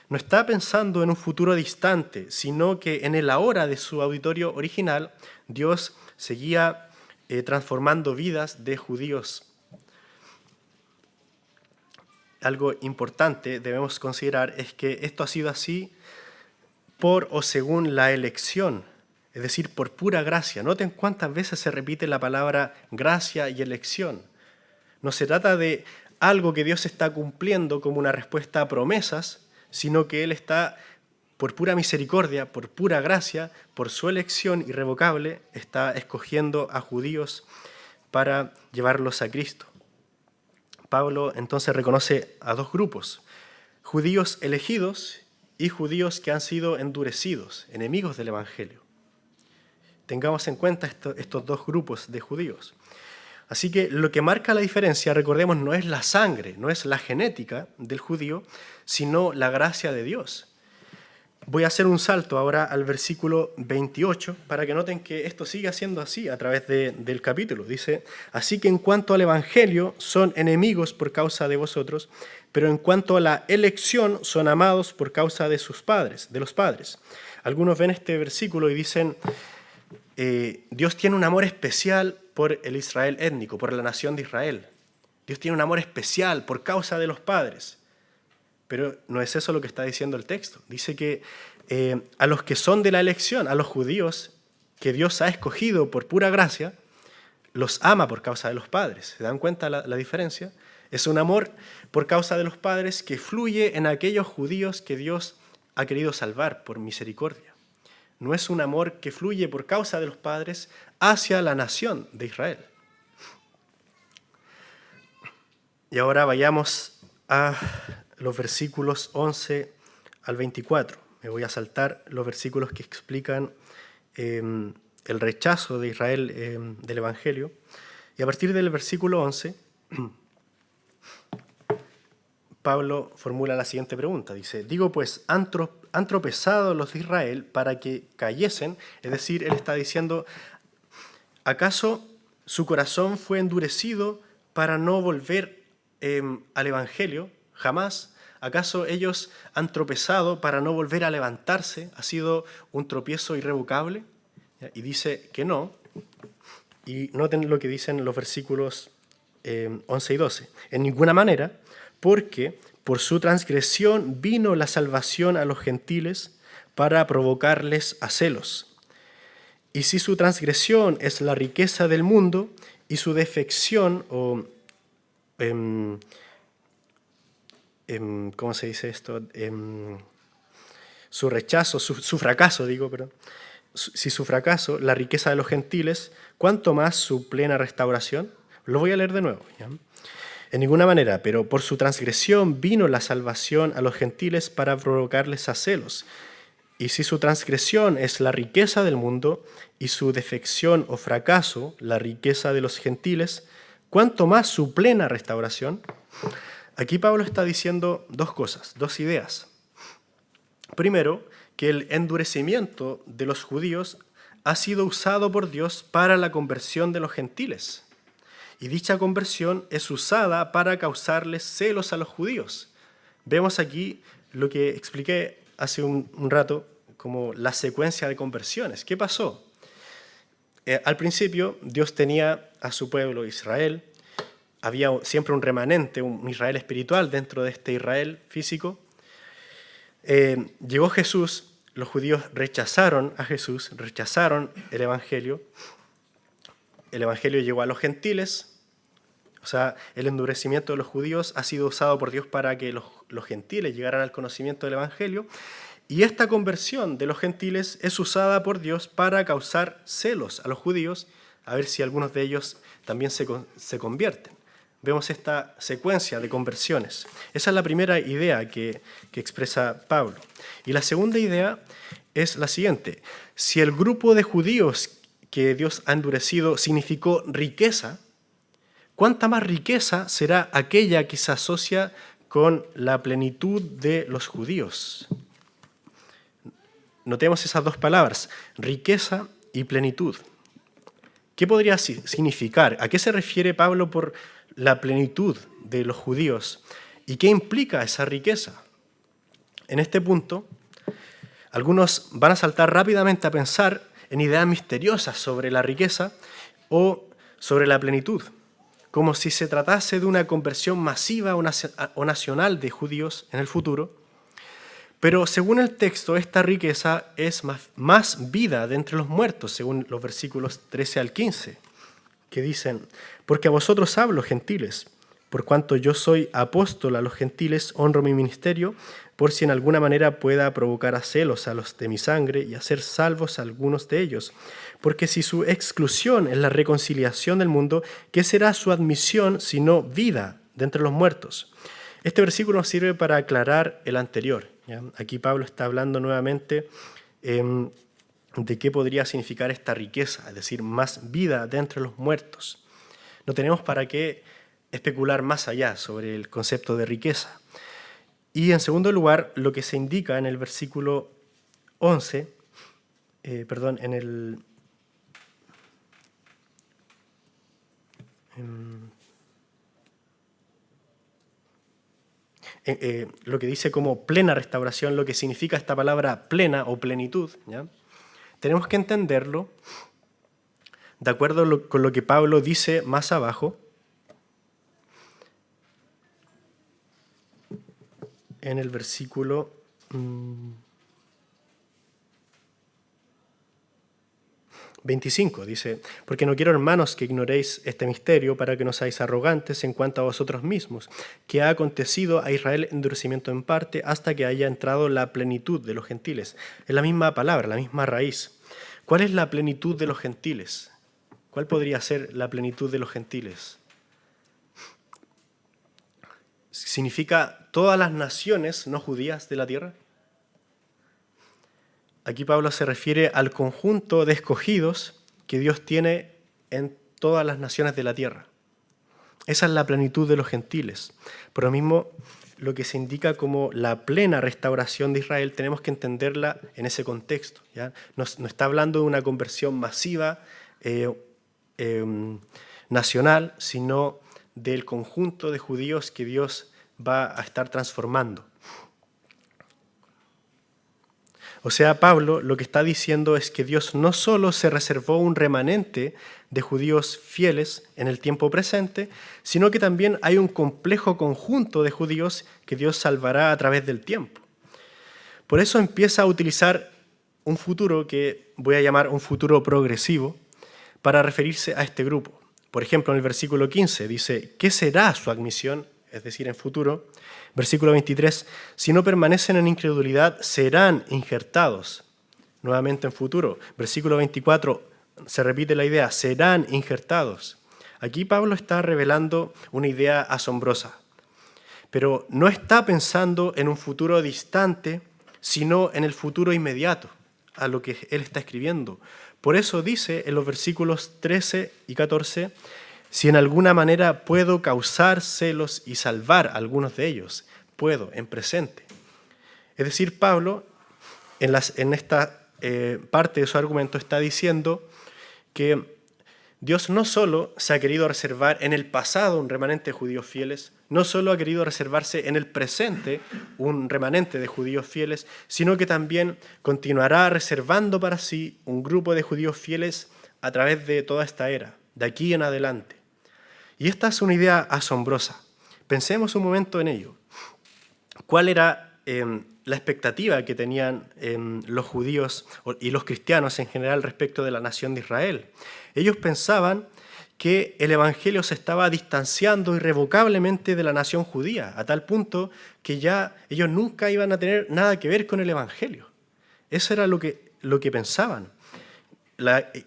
No está pensando en un futuro distante, sino que en el ahora de su auditorio original, Dios seguía transformando vidas de judíos. Algo importante debemos considerar es que esto ha sido así por o según la elección, es decir, por pura gracia. Noten cuántas veces se repite la palabra gracia y elección. No se trata de algo que Dios está cumpliendo como una respuesta a promesas, sino que Él está, por pura misericordia, por pura gracia, por su elección irrevocable, está escogiendo a judíos para llevarlos a Cristo. Pablo entonces reconoce a dos grupos, judíos elegidos y judíos que han sido endurecidos, enemigos del Evangelio. Tengamos en cuenta estos dos grupos de judíos. Así que lo que marca la diferencia, recordemos, no es la sangre, no es la genética del judío, sino la gracia de Dios. Voy a hacer un salto ahora al versículo 28 para que noten que esto sigue siendo así a través del capítulo. Dice, así que en cuanto al Evangelio son enemigos por causa de vosotros, pero en cuanto a la elección son amados por causa de sus padres, de los padres. Algunos ven este versículo y dicen, Dios tiene un amor especial por el Israel étnico, por la nación de Israel. Dios tiene un amor especial por causa de los padres. Pero no es eso lo que está diciendo el texto. Dice que a los que son de la elección, a los judíos que Dios ha escogido por pura gracia, los ama por causa de los padres. ¿Se dan cuenta la diferencia? Es un amor por causa de los padres que fluye en aquellos judíos que Dios ha querido salvar por misericordia. No es un amor que fluye por causa de los padres hacia la nación de Israel. Y ahora vayamos a los versículos 11 al 24. Me voy a saltar los versículos que explican el rechazo de Israel del Evangelio. Y a partir del versículo 11, Pablo formula la siguiente pregunta. Dice, digo pues, han tropezado los de Israel para que cayesen. Es decir, él está diciendo, ¿acaso su corazón fue endurecido para no volver al Evangelio? Jamás. ¿Acaso ellos han tropezado para no volver a levantarse? ¿Ha sido un tropiezo irrevocable? Y dice que no. Y noten lo que dicen los versículos 11 y 12. En ninguna manera, porque por su transgresión vino la salvación a los gentiles para provocarles a celos. Y si su transgresión es la riqueza del mundo y su defección o ¿cómo se dice esto? Su rechazo, su fracaso, perdón. Si su fracaso, la riqueza de los gentiles, ¿cuánto más su plena restauración? Lo voy a leer de nuevo. ¿Ya? En ninguna manera, pero por su transgresión vino la salvación a los gentiles para provocarles a celos. Y si su transgresión es la riqueza del mundo y su defección o fracaso, la riqueza de los gentiles, ¿cuánto más su plena restauración? Aquí Pablo está diciendo dos cosas, dos ideas. Primero, que el endurecimiento de los judíos ha sido usado por Dios para la conversión de los gentiles. Y dicha conversión es usada para causarles celos a los judíos. Vemos aquí lo que expliqué hace un rato como la secuencia de conversiones. ¿Qué pasó? Al principio Dios tenía a su pueblo Israel. Había siempre un remanente, un Israel espiritual dentro de este Israel físico. Llegó Jesús, los judíos rechazaron a Jesús, rechazaron el Evangelio. El Evangelio llegó a los gentiles, o sea, el endurecimiento de los judíos ha sido usado por Dios para que los gentiles llegaran al conocimiento del Evangelio. Y esta conversión de los gentiles es usada por Dios para causar celos a los judíos, a ver si algunos de ellos también se convierten. Vemos esta secuencia de conversiones. Esa es la primera idea que expresa Pablo. Y la segunda idea es la siguiente. Si el grupo de judíos que Dios ha endurecido significó riqueza, ¿cuánta más riqueza será aquella que se asocia con la plenitud de los judíos? Notemos esas dos palabras, riqueza y plenitud. ¿Qué podría significar? ¿A qué se refiere Pablo por la plenitud de los judíos? ¿Y qué implica esa riqueza? En este punto, algunos van a saltar rápidamente a pensar en ideas misteriosas sobre la riqueza o sobre la plenitud, como si se tratase de una conversión masiva o nacional de judíos en el futuro. Pero según el texto, esta riqueza es más vida de entre los muertos, según los versículos 13 al 15, que dicen, porque a vosotros hablo, gentiles, por cuanto yo soy apóstol a los gentiles, honro mi ministerio, por si en alguna manera pueda provocar a celos a los de mi sangre y hacer salvos a algunos de ellos. Porque si su exclusión es la reconciliación del mundo, ¿qué será su admisión sino vida de entre los muertos? Este versículo nos sirve para aclarar el anterior, ¿ya? Aquí Pablo está hablando nuevamente de qué podría significar esta riqueza, es decir, más vida de entre los muertos. No tenemos para qué especular más allá sobre el concepto de riqueza. Y en segundo lugar, lo que se indica en el versículo 11, lo que dice como plena restauración, lo que significa esta palabra plena o plenitud, ¿ya? Tenemos que entenderlo de acuerdo con lo que Pablo dice más abajo, en el versículo 25, dice, porque no quiero, hermanos, que ignoréis este misterio para que no seáis arrogantes en cuanto a vosotros mismos, que ha acontecido a Israel endurecimiento en parte hasta que haya entrado la plenitud de los gentiles. Es la misma palabra, la misma raíz. ¿Cuál es la plenitud de los gentiles? ¿Cuál podría ser la plenitud de los gentiles? ¿Significa todas las naciones no judías de la tierra? Aquí Pablo se refiere al conjunto de escogidos que Dios tiene en todas las naciones de la tierra. Esa es la plenitud de los gentiles. Por lo mismo, lo que se indica como la plena restauración de Israel, tenemos que entenderla en ese contexto, ¿ya? No está hablando de una conversión masiva nacional, sino del conjunto de judíos que Dios va a estar transformando. O sea, Pablo lo que está diciendo es que Dios no solo se reservó un remanente de judíos fieles en el tiempo presente, sino que también hay un complejo conjunto de judíos que Dios salvará a través del tiempo. Por eso empieza a utilizar un futuro que voy a llamar un futuro progresivo para referirse a este grupo. Por ejemplo, en el versículo 15 dice, ¿qué será su admisión? Es decir, en futuro. Versículo 23, si no permanecen en incredulidad, serán injertados. Nuevamente en futuro. Versículo 24, se repite la idea, serán injertados. Aquí Pablo está revelando una idea asombrosa, pero no está pensando en un futuro distante, sino en el futuro inmediato, a lo que él está escribiendo. Por eso dice en los versículos 13 y 14, si en alguna manera puedo causar celos y salvar a algunos de ellos, puedo, en presente. Es decir, Pablo, en esta parte de su argumento, está diciendo que Dios no solo se ha querido reservar en el pasado un remanente de judíos fieles, no solo ha querido reservarse en el presente un remanente de judíos fieles, sino que también continuará reservando para sí un grupo de judíos fieles a través de toda esta era, de aquí en adelante. Y esta es una idea asombrosa. Pensemos un momento en ello. ¿Cuál era la expectativa que tenían los judíos y los cristianos en general respecto de la nación de Israel? Ellos pensaban que el evangelio se estaba distanciando irrevocablemente de la nación judía, a tal punto que ya ellos nunca iban a tener nada que ver con el evangelio. Eso era lo que pensaban.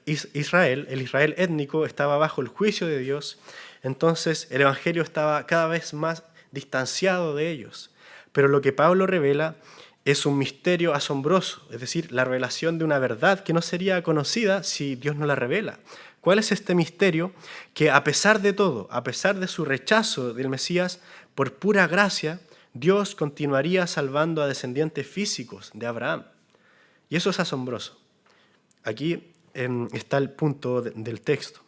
Israel, el Israel étnico, estaba bajo el juicio de Dios, entonces el evangelio estaba cada vez más distanciado de ellos. Pero lo que Pablo revela es un misterio asombroso, es decir, la revelación de una verdad que no sería conocida si Dios no la revela. ¿Cuál es este misterio? Que a pesar de todo, a pesar de su rechazo del Mesías, por pura gracia, Dios continuaría salvando a descendientes físicos de Abraham. Y eso es asombroso. Aquí está el punto del texto,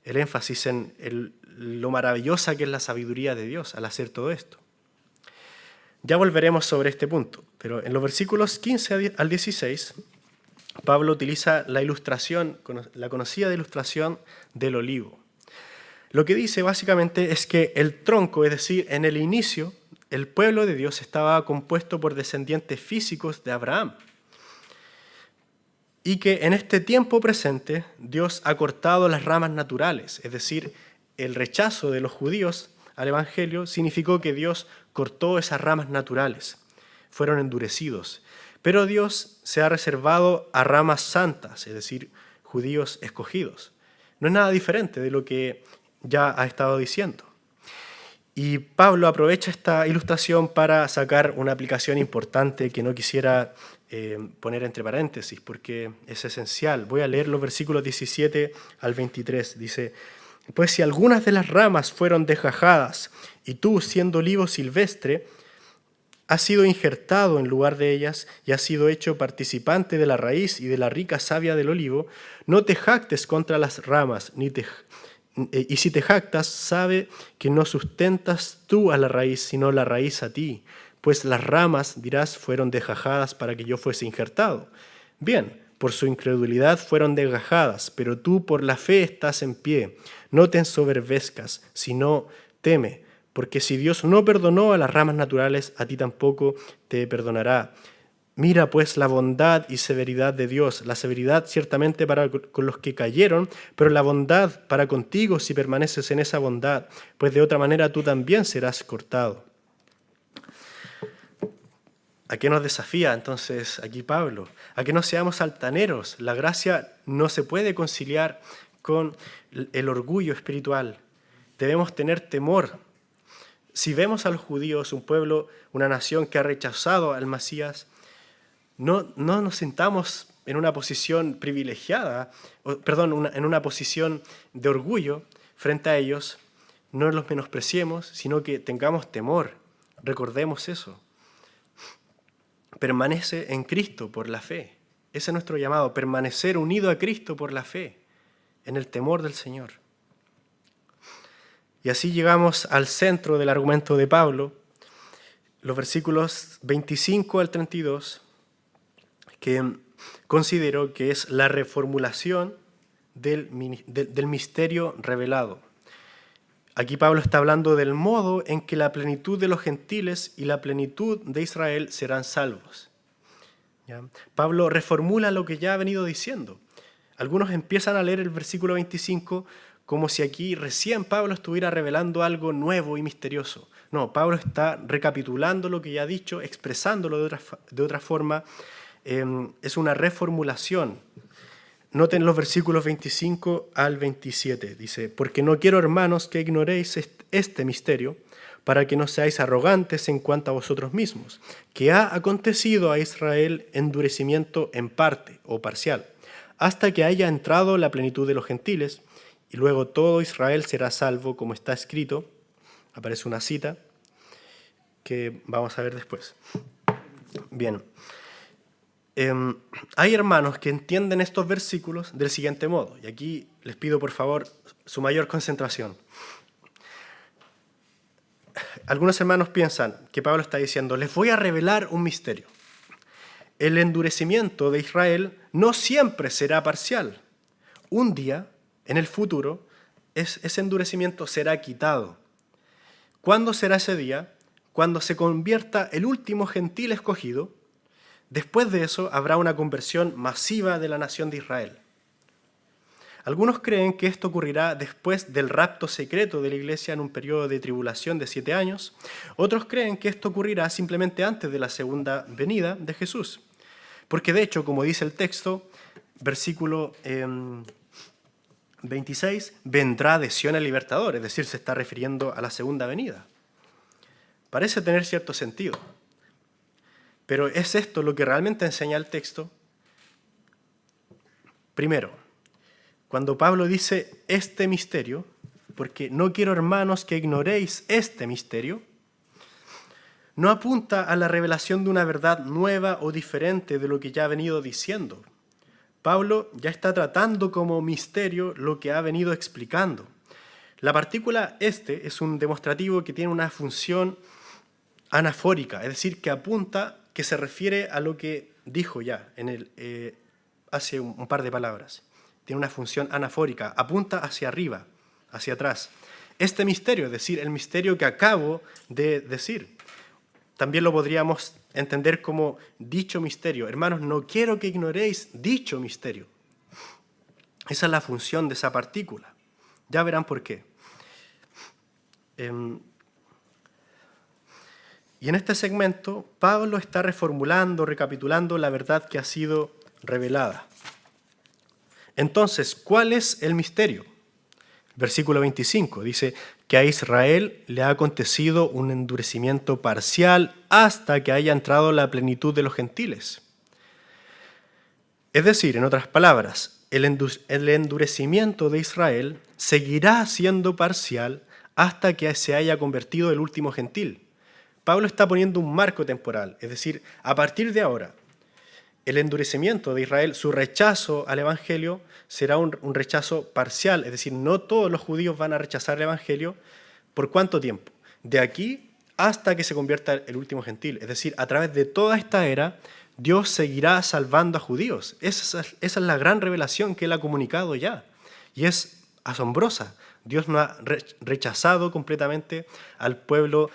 el énfasis en lo maravillosa que es la sabiduría de Dios al hacer todo esto. Ya volveremos sobre este punto, pero en los versículos 15 al 16, Pablo utiliza la ilustración, la conocida ilustración del olivo. Lo que dice básicamente es que el tronco, es decir, en el inicio, el pueblo de Dios estaba compuesto por descendientes físicos de Abraham. Y que en este tiempo presente Dios ha cortado las ramas naturales, es decir, el rechazo de los judíos al Evangelio significó que Dios cortó esas ramas naturales, fueron endurecidos. Pero Dios se ha reservado a ramas santas, es decir, judíos escogidos. No es nada diferente de lo que ya ha estado diciendo. Y Pablo aprovecha esta ilustración para sacar una aplicación importante que no quisiera poner entre paréntesis, porque es esencial. Voy a leer los versículos 17 al 23. Dice: pues si algunas de las ramas fueron desgajadas, y tú, siendo olivo silvestre, has sido injertado en lugar de ellas y has sido hecho participante de la raíz y de la rica savia del olivo, no te jactes contra las ramas, y si te jactas, sabe que no sustentas tú a la raíz, sino la raíz a ti, pues las ramas, dirás, fueron desgajadas para que yo fuese injertado. Bien, por su incredulidad fueron desgajadas, pero tú por la fe estás en pie. No te ensoberbezcas, sino teme, porque si Dios no perdonó a las ramas naturales, a ti tampoco te perdonará. Mira pues la bondad y severidad de Dios, la severidad ciertamente para con los que cayeron, pero la bondad para contigo si permaneces en esa bondad, pues de otra manera tú también serás cortado. ¿A qué nos desafía entonces aquí Pablo? A que no seamos altaneros. La gracia no se puede conciliar con el orgullo espiritual. Debemos tener temor. Si vemos a los judíos, un pueblo, una nación que ha rechazado al Mesías, no nos sintamos en una posición privilegiada, en una posición de orgullo frente a ellos. No los menospreciemos, sino que tengamos temor. Recordemos eso. Permanece en Cristo por la fe. Ese es nuestro llamado, permanecer unido a Cristo por la fe, en el temor del Señor. Y así llegamos al centro del argumento de Pablo, los versículos 25 al 32, que considero que es la reformulación del misterio revelado. Aquí Pablo está hablando del modo en que la plenitud de los gentiles y la plenitud de Israel serán salvos. ¿Ya? Pablo reformula lo que ya ha venido diciendo. Algunos empiezan a leer el versículo 25 como si aquí recién Pablo estuviera revelando algo nuevo y misterioso. No, Pablo está recapitulando lo que ya ha dicho, expresándolo de otra forma. Es una reformulación. Noten los versículos 25 al 27. Dice: porque no quiero, hermanos, que ignoréis este misterio, para que no seáis arrogantes en cuanto a vosotros mismos, que ha acontecido a Israel endurecimiento en parte o parcial, hasta que haya entrado la plenitud de los gentiles, y luego todo Israel será salvo, como está escrito. Aparece una cita que vamos a ver después. Bien. Hay hermanos que entienden estos versículos del siguiente modo, y aquí les pido por favor su mayor concentración. Algunos hermanos piensan que Pablo está diciendo: les voy a revelar un misterio. El endurecimiento de Israel no siempre será parcial. Un día, en el futuro, ese endurecimiento será quitado. ¿Cuándo será ese día? Cuando se convierta el último gentil escogido. Después de eso habrá una conversión masiva de la nación de Israel. Algunos creen que esto ocurrirá después del rapto secreto de la iglesia en un periodo de tribulación de 7 años. Otros creen que esto ocurrirá simplemente antes de la segunda venida de Jesús. Porque de hecho, como dice el texto, versículo 26, vendrá de Sion el libertador, es decir, se está refiriendo a la segunda venida. Parece tener cierto sentido. Pero ¿es esto lo que realmente enseña el texto? Primero, cuando Pablo dice este misterio, porque no quiero, hermanos, que ignoréis este misterio, no apunta a la revelación de una verdad nueva o diferente de lo que ya ha venido diciendo. Pablo ya está tratando como misterio lo que ha venido explicando. La partícula este es un demostrativo que tiene una función anafórica, es decir, que apunta, que se refiere a lo que dijo ya hace un par de palabras. Tiene una función anafórica, apunta hacia arriba, hacia atrás. Este misterio, es decir, el misterio que acabo de decir, también lo podríamos entender como dicho misterio. Hermanos, no quiero que ignoréis dicho misterio. Esa es la función de esa partícula. Ya verán por qué. Y en este segmento, Pablo está reformulando, recapitulando la verdad que ha sido revelada. Entonces, ¿cuál es el misterio? Versículo 25 dice que a Israel le ha acontecido un endurecimiento parcial hasta que haya entrado la plenitud de los gentiles. Es decir, en otras palabras, el endurecimiento de Israel seguirá siendo parcial hasta que se haya convertido el último gentil. Pablo está poniendo un marco temporal, es decir, a partir de ahora, el endurecimiento de Israel, su rechazo al Evangelio, será un rechazo parcial, es decir, no todos los judíos van a rechazar el Evangelio. ¿Por cuánto tiempo? De aquí hasta que se convierta el último gentil, es decir, a través de toda esta era, Dios seguirá salvando a judíos. Esa es la gran revelación que Él ha comunicado ya, y es asombrosa. Dios no ha rechazado completamente al pueblo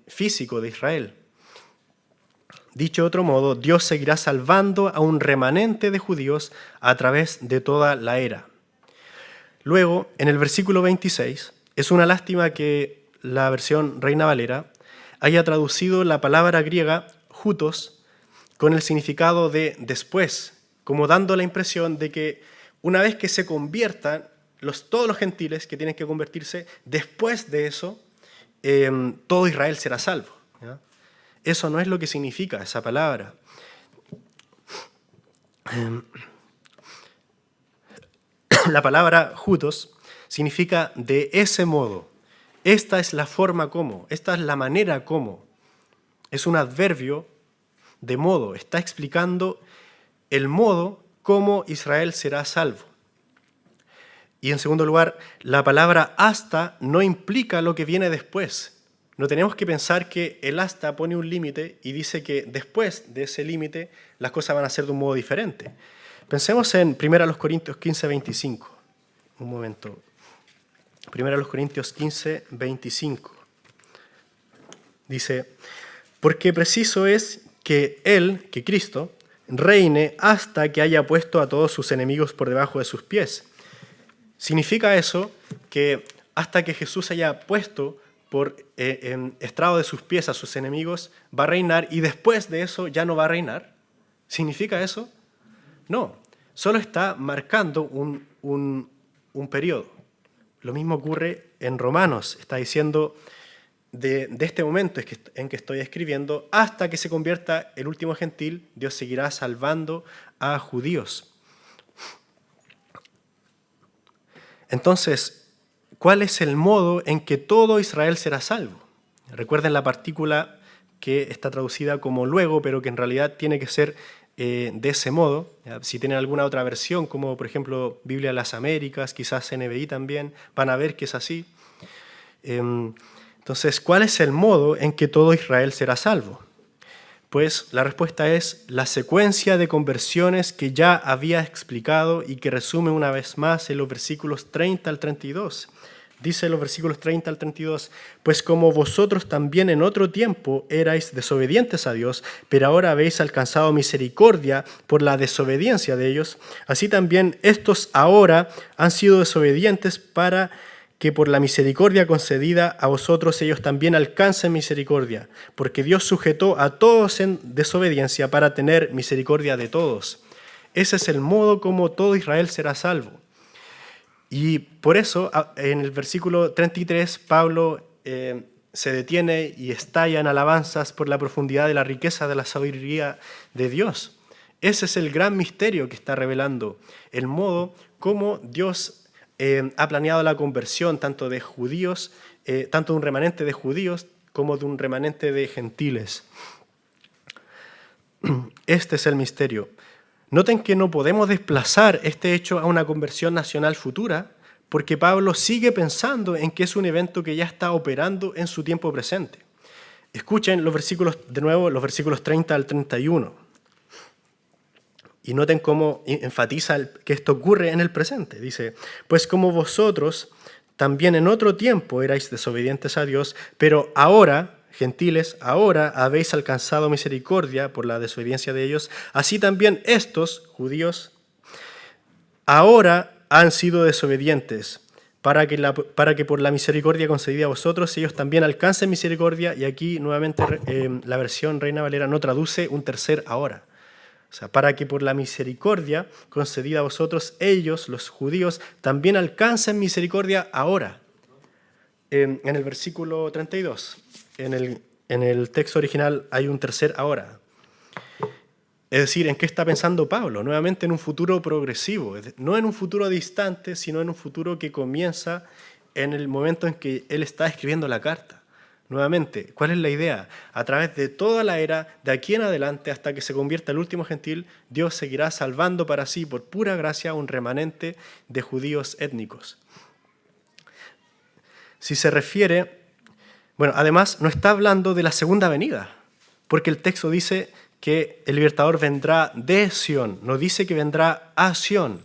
físico de Israel. Dicho de otro modo, Dios seguirá salvando a un remanente de judíos a través de toda la era. Luego, en el versículo 26, es una lástima que la versión Reina Valera haya traducido la palabra griega hutos con el significado de después, como dando la impresión de que una vez que se conviertan todos los gentiles que tienen que convertirse, después de eso, todo Israel será salvo, ¿ya? Eso no es lo que significa esa palabra. La palabra jutos significa de ese modo. Esta es la forma como, esta es la manera como. Es un adverbio de modo, está explicando el modo como Israel será salvo. Y en segundo lugar, la palabra hasta no implica lo que viene después. No tenemos que pensar que el hasta pone un límite y dice que después de ese límite las cosas van a ser de un modo diferente. Pensemos en 1 Corintios 15, 25. Un momento. 1 Corintios 15, 25. Dice, porque preciso es que Él, que Cristo, reine hasta que haya puesto a todos sus enemigos por debajo de sus pies. ¿Significa eso que hasta que Jesús haya puesto por estrado de sus pies a sus enemigos, va a reinar y después de eso ya no va a reinar? ¿Significa eso? No, solo está marcando un periodo. Lo mismo ocurre en Romanos, está diciendo de este momento en que estoy escribiendo, hasta que se convierta el último gentil, Dios seguirá salvando a judíos. Entonces, ¿cuál es el modo en que todo Israel será salvo? Recuerden la partícula que está traducida como luego, pero que en realidad tiene que ser de ese modo. Si tienen alguna otra versión, como por ejemplo Biblia de las Américas, quizás NBI también, van a ver que es así. Entonces, ¿cuál es el modo en que todo Israel será salvo? Pues la respuesta es la secuencia de conversiones que ya había explicado y que resume una vez más en los versículos 30 al 32. Dice en los versículos 30 al 32, pues como vosotros también en otro tiempo erais desobedientes a Dios, pero ahora habéis alcanzado misericordia por la desobediencia de ellos, así también estos ahora han sido desobedientes para que por la misericordia concedida a vosotros ellos también alcancen misericordia, porque Dios sujetó a todos en desobediencia para tener misericordia de todos. Ese es el modo como todo Israel será salvo. Y por eso, en el versículo 33, Pablo se detiene y estalla en alabanzas por la profundidad de la riqueza de la sabiduría de Dios. Ese es el gran misterio que está revelando, el modo como Dios ha planeado la conversión tanto de judíos, tanto de un remanente de judíos como de un remanente de gentiles. Este es el misterio. Noten que no podemos desplazar este hecho a una conversión nacional futura, porque Pablo sigue pensando en que es un evento que ya está operando en su tiempo presente. Escuchen los versículos, de nuevo, los versículos 30 al 31. Y noten cómo enfatiza que esto ocurre en el presente. Dice, pues como vosotros también en otro tiempo erais desobedientes a Dios, pero ahora, gentiles, ahora habéis alcanzado misericordia por la desobediencia de ellos, así también estos, judíos, ahora han sido desobedientes, para que por la misericordia concedida a vosotros ellos también alcancen misericordia. Y aquí nuevamente la versión Reina Valera no traduce un tercer ahora. O sea, para que por la misericordia concedida a vosotros, ellos, los judíos, también alcancen misericordia ahora. En el versículo 32, en el texto original hay un tercer ahora. Es decir, ¿en qué está pensando Pablo? Nuevamente en un futuro progresivo, no en un futuro distante, sino en un futuro que comienza en el momento en que él está escribiendo la carta. Nuevamente, ¿cuál es la idea? A través de toda la era, de aquí en adelante, hasta que se convierta el último gentil, Dios seguirá salvando para sí, por pura gracia, un remanente de judíos étnicos. Si se refiere, bueno, además no está hablando de la segunda venida, porque el texto dice que el libertador vendrá de Sión, no dice que vendrá a Sión.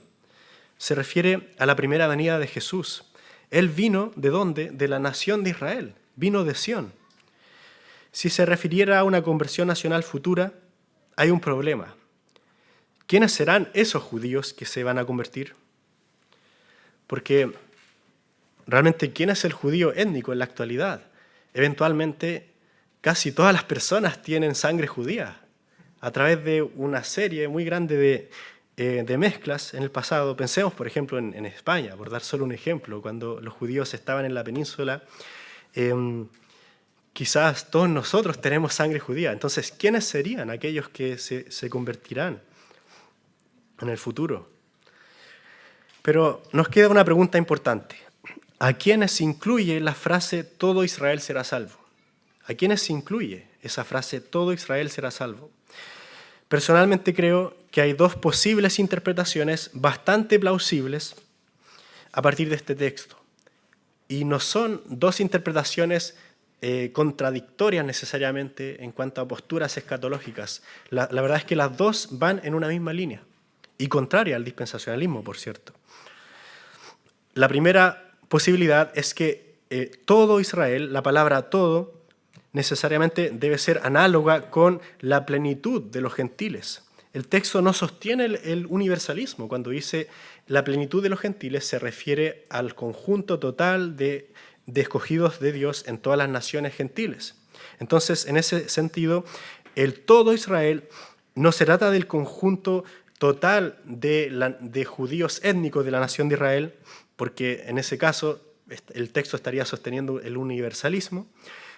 Se refiere a la primera venida de Jesús. Él vino, ¿de dónde? De la nación de Israel. Vino de Sión. Si se refiriera a una conversión nacional futura, hay un problema. ¿Quiénes serán esos judíos que se van a convertir? Porque realmente, ¿quién es el judío étnico en la actualidad? Eventualmente, casi todas las personas tienen sangre judía. A través de una serie muy grande de mezclas en el pasado, pensemos, por ejemplo, en España, por dar solo un ejemplo, cuando los judíos estaban en la península, quizás todos nosotros tenemos sangre judía. Entonces, ¿quiénes serían aquellos que se convertirán en el futuro? Pero nos queda una pregunta importante. ¿A quiénes incluye la frase todo Israel será salvo? ¿A quiénes incluye esa frase todo Israel será salvo? Personalmente creo que hay dos posibles interpretaciones bastante plausibles a partir de este texto. Y no son dos interpretaciones contradictorias necesariamente en cuanto a posturas escatológicas. La verdad es que las dos van en una misma línea y contraria al dispensacionalismo, por cierto. La primera posibilidad es que todo Israel, la palabra todo, necesariamente debe ser análoga con la plenitud de los gentiles. El texto no sostiene el universalismo. Cuando dice la plenitud de los gentiles se refiere al conjunto total de escogidos de Dios en todas las naciones gentiles. Entonces, en ese sentido, el todo Israel no se trata del conjunto total de judíos étnicos de la nación de Israel, porque en ese caso el texto estaría sosteniendo el universalismo,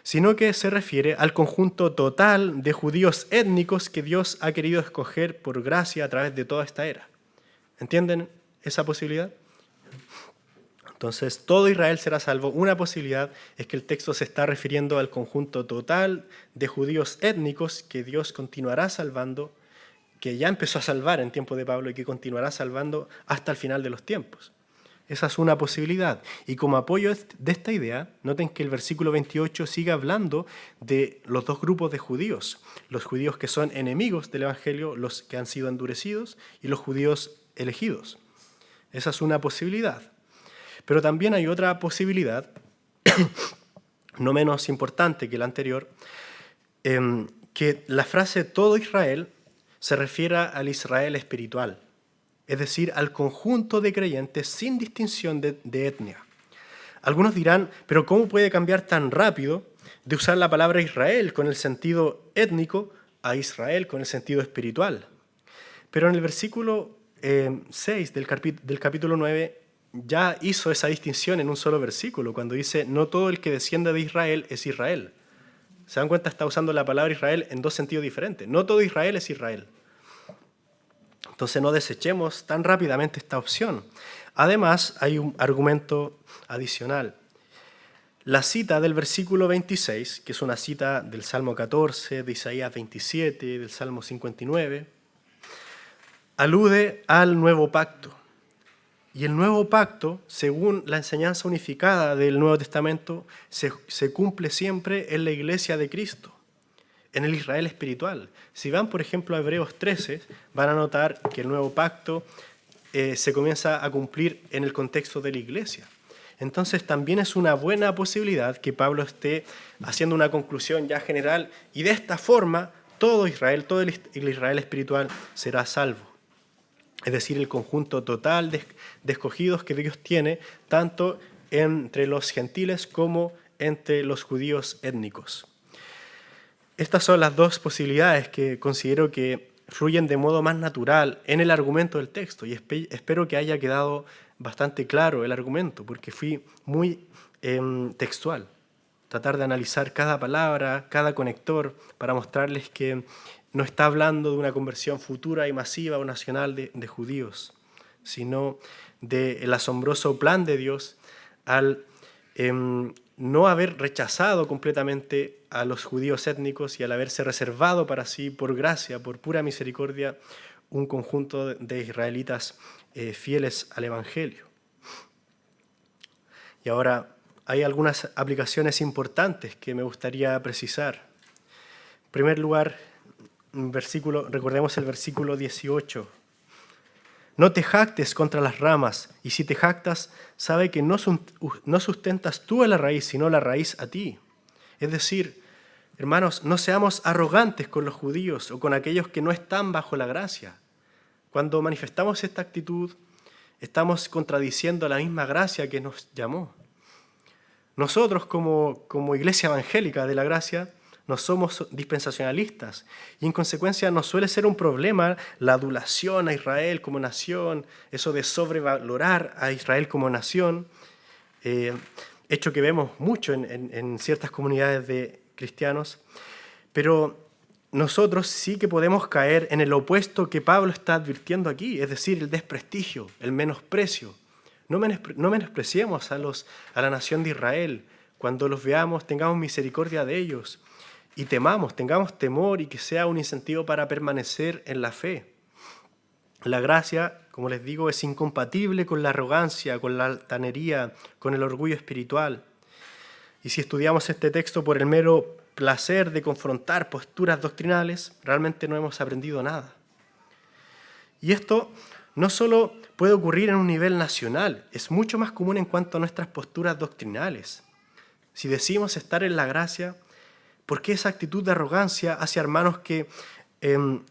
sino que se refiere al conjunto total de judíos étnicos que Dios ha querido escoger por gracia a través de toda esta era. ¿Entienden esa posibilidad? Entonces, todo Israel será salvo. Una posibilidad es que el texto se está refiriendo al conjunto total de judíos étnicos que Dios continuará salvando, que ya empezó a salvar en tiempo de Pablo y que continuará salvando hasta el final de los tiempos. Esa es una posibilidad. Y como apoyo de esta idea, noten que el versículo 28 sigue hablando de los dos grupos de judíos. Los judíos que son enemigos del Evangelio, los que han sido endurecidos, y los judíos elegidos. Esa es una posibilidad. Pero también hay otra posibilidad, no menos importante que la anterior, que la frase todo Israel se refiere al Israel espiritual, es decir, al conjunto de creyentes sin distinción de etnia. Algunos dirán, pero ¿cómo puede cambiar tan rápido de usar la palabra Israel con el sentido étnico a Israel con el sentido espiritual? Pero en el versículo 6 del capítulo 9 ya hizo esa distinción en un solo versículo, cuando dice, no todo el que desciende de Israel es Israel. ¿Se dan cuenta? Está usando la palabra Israel en dos sentidos diferentes. No todo Israel es Israel. Entonces no desechemos tan rápidamente esta opción. Además, hay un argumento adicional. La cita del versículo 26, que es una cita del Salmo 14, de Isaías 27, del Salmo 59, alude al nuevo pacto. Y el nuevo pacto, según la enseñanza unificada del Nuevo Testamento, se cumple siempre en la iglesia de Cristo, en el Israel espiritual. Si van, por ejemplo, a Hebreos 13, van a notar que el nuevo pacto se comienza a cumplir en el contexto de la iglesia. Entonces también es una buena posibilidad que Pablo esté haciendo una conclusión ya general y de esta forma todo Israel, todo el Israel espiritual será salvo. Es decir, el conjunto total de escogidos que Dios tiene, tanto entre los gentiles como entre los judíos étnicos. Estas son las dos posibilidades que considero que fluyen de modo más natural en el argumento del texto, y espero que haya quedado bastante claro el argumento, porque fui muy textual. Tratar de analizar cada palabra, cada conector, para mostrarles que no está hablando de una conversión futura y masiva o nacional de judíos, sino del asombroso plan de Dios al no haber rechazado completamente a los judíos étnicos y al haberse reservado para sí, por gracia, por pura misericordia, un conjunto de israelitas fieles al Evangelio. Y ahora hay algunas aplicaciones importantes que me gustaría precisar. En primer lugar, recordemos el versículo 18. No te jactes contra las ramas, y si te jactas, sabe que no sustentas tú a la raíz, sino la raíz a ti. Es decir, hermanos, no seamos arrogantes con los judíos o con aquellos que no están bajo la gracia. Cuando manifestamos esta actitud, estamos contradiciendo la misma gracia que nos llamó. Nosotros, como iglesia evangélica de la gracia, no somos dispensacionalistas y en consecuencia nos suele ser un problema la adulación a Israel como nación, eso de sobrevalorar a Israel como nación, hecho que vemos mucho en ciertas comunidades de cristianos, pero nosotros sí que podemos caer en el opuesto que Pablo está advirtiendo aquí, es decir, el desprestigio, el menosprecio. No menospreciemos a la nación de Israel. Cuando los veamos, tengamos misericordia de ellos y tengamos temor y que sea un incentivo para permanecer en la fe. La gracia, como les digo, es incompatible con la arrogancia, con la altanería, con el orgullo espiritual. Y si estudiamos este texto por el mero placer de confrontar posturas doctrinales, realmente no hemos aprendido nada. Y esto no solo puede ocurrir en un nivel nacional, es mucho más común en cuanto a nuestras posturas doctrinales. Si decimos estar en la gracia, ¿por qué esa actitud de arrogancia hacia hermanos que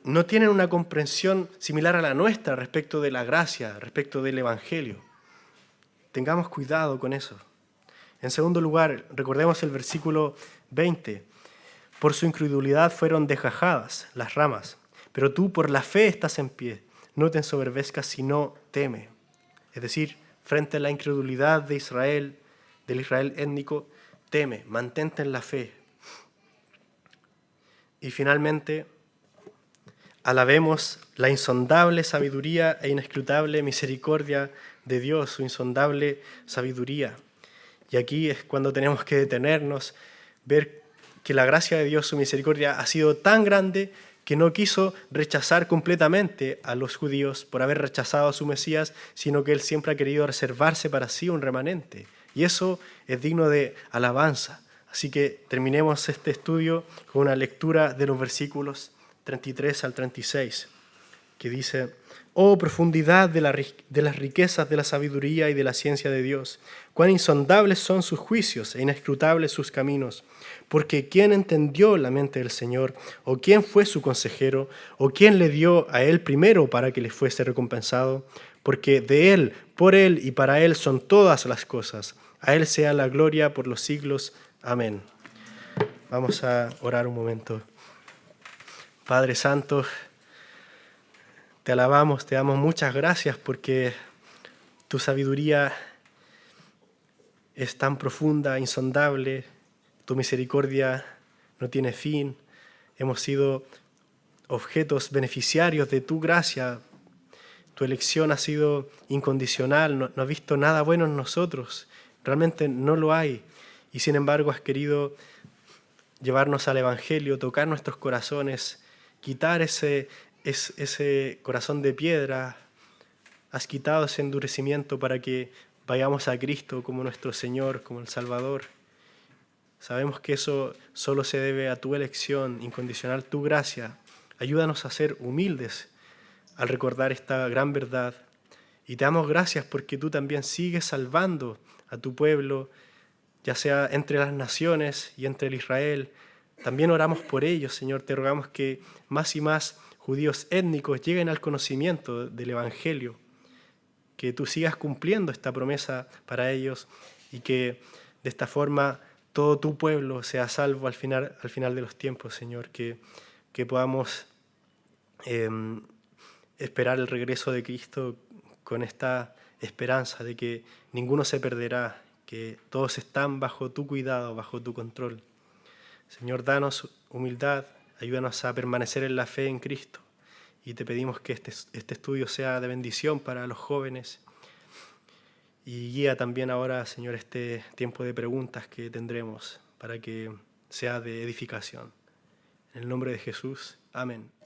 no tienen una comprensión similar a la nuestra respecto de la gracia, respecto del Evangelio? Tengamos cuidado con eso. En segundo lugar, recordemos el versículo 20. Por su incredulidad fueron desgajadas las ramas, pero tú por la fe estás en pie. No te ensoberbezcas, sino teme. Es decir, frente a la incredulidad de Israel, del Israel étnico, teme, mantente en la fe. Y finalmente, alabemos la insondable sabiduría e inescrutable misericordia de Dios, su insondable sabiduría. Y aquí es cuando tenemos que detenernos, ver que la gracia de Dios, su misericordia, ha sido tan grande que no quiso rechazar completamente a los judíos por haber rechazado a su Mesías, sino que Él siempre ha querido reservarse para sí un remanente. Y eso es digno de alabanza. Así que terminemos este estudio con una lectura de los versículos 33 al 36, que dice: «Oh profundidad de las riquezas de la sabiduría y de la ciencia de Dios, cuán insondables son sus juicios e inescrutables sus caminos. Porque ¿quién entendió la mente del Señor? ¿O quién fue su consejero? ¿O quién le dio a Él primero para que le fuese recompensado? Porque de Él, por Él y para Él son todas las cosas. A Él sea la gloria por los siglos. Amén». Vamos a orar un momento. Padre Santo, te alabamos, te damos muchas gracias porque Tu sabiduría es tan profunda, insondable, tu misericordia no tiene fin. Hemos sido objetos beneficiarios de tu gracia. Tu elección ha sido incondicional, no has visto nada bueno en nosotros, realmente no lo hay. Y sin embargo has querido llevarnos al Evangelio, tocar nuestros corazones, quitar ese corazón de piedra. Has quitado ese endurecimiento para que vayamos a Cristo como nuestro Señor, como el Salvador. Sabemos que eso solo se debe a tu elección incondicional, tu gracia. Ayúdanos a ser humildes al recordar esta gran verdad. Y te damos gracias porque tú también sigues salvando a tu pueblo, ya sea entre las naciones y entre el Israel. También oramos por ellos, Señor. Te rogamos que más y más judíos étnicos lleguen al conocimiento del Evangelio, que tú sigas cumpliendo esta promesa para ellos y que de esta forma todo tu pueblo sea salvo al final de los tiempos, Señor. Que podamos esperar el regreso de Cristo con esta esperanza de que ninguno se perderá, que todos están bajo tu cuidado, bajo tu control. Señor, danos humildad, ayúdanos a permanecer en la fe en Cristo y te pedimos que este estudio sea de bendición para los jóvenes y guía también ahora, Señor, este tiempo de preguntas que tendremos para que sea de edificación. En el nombre de Jesús, amén.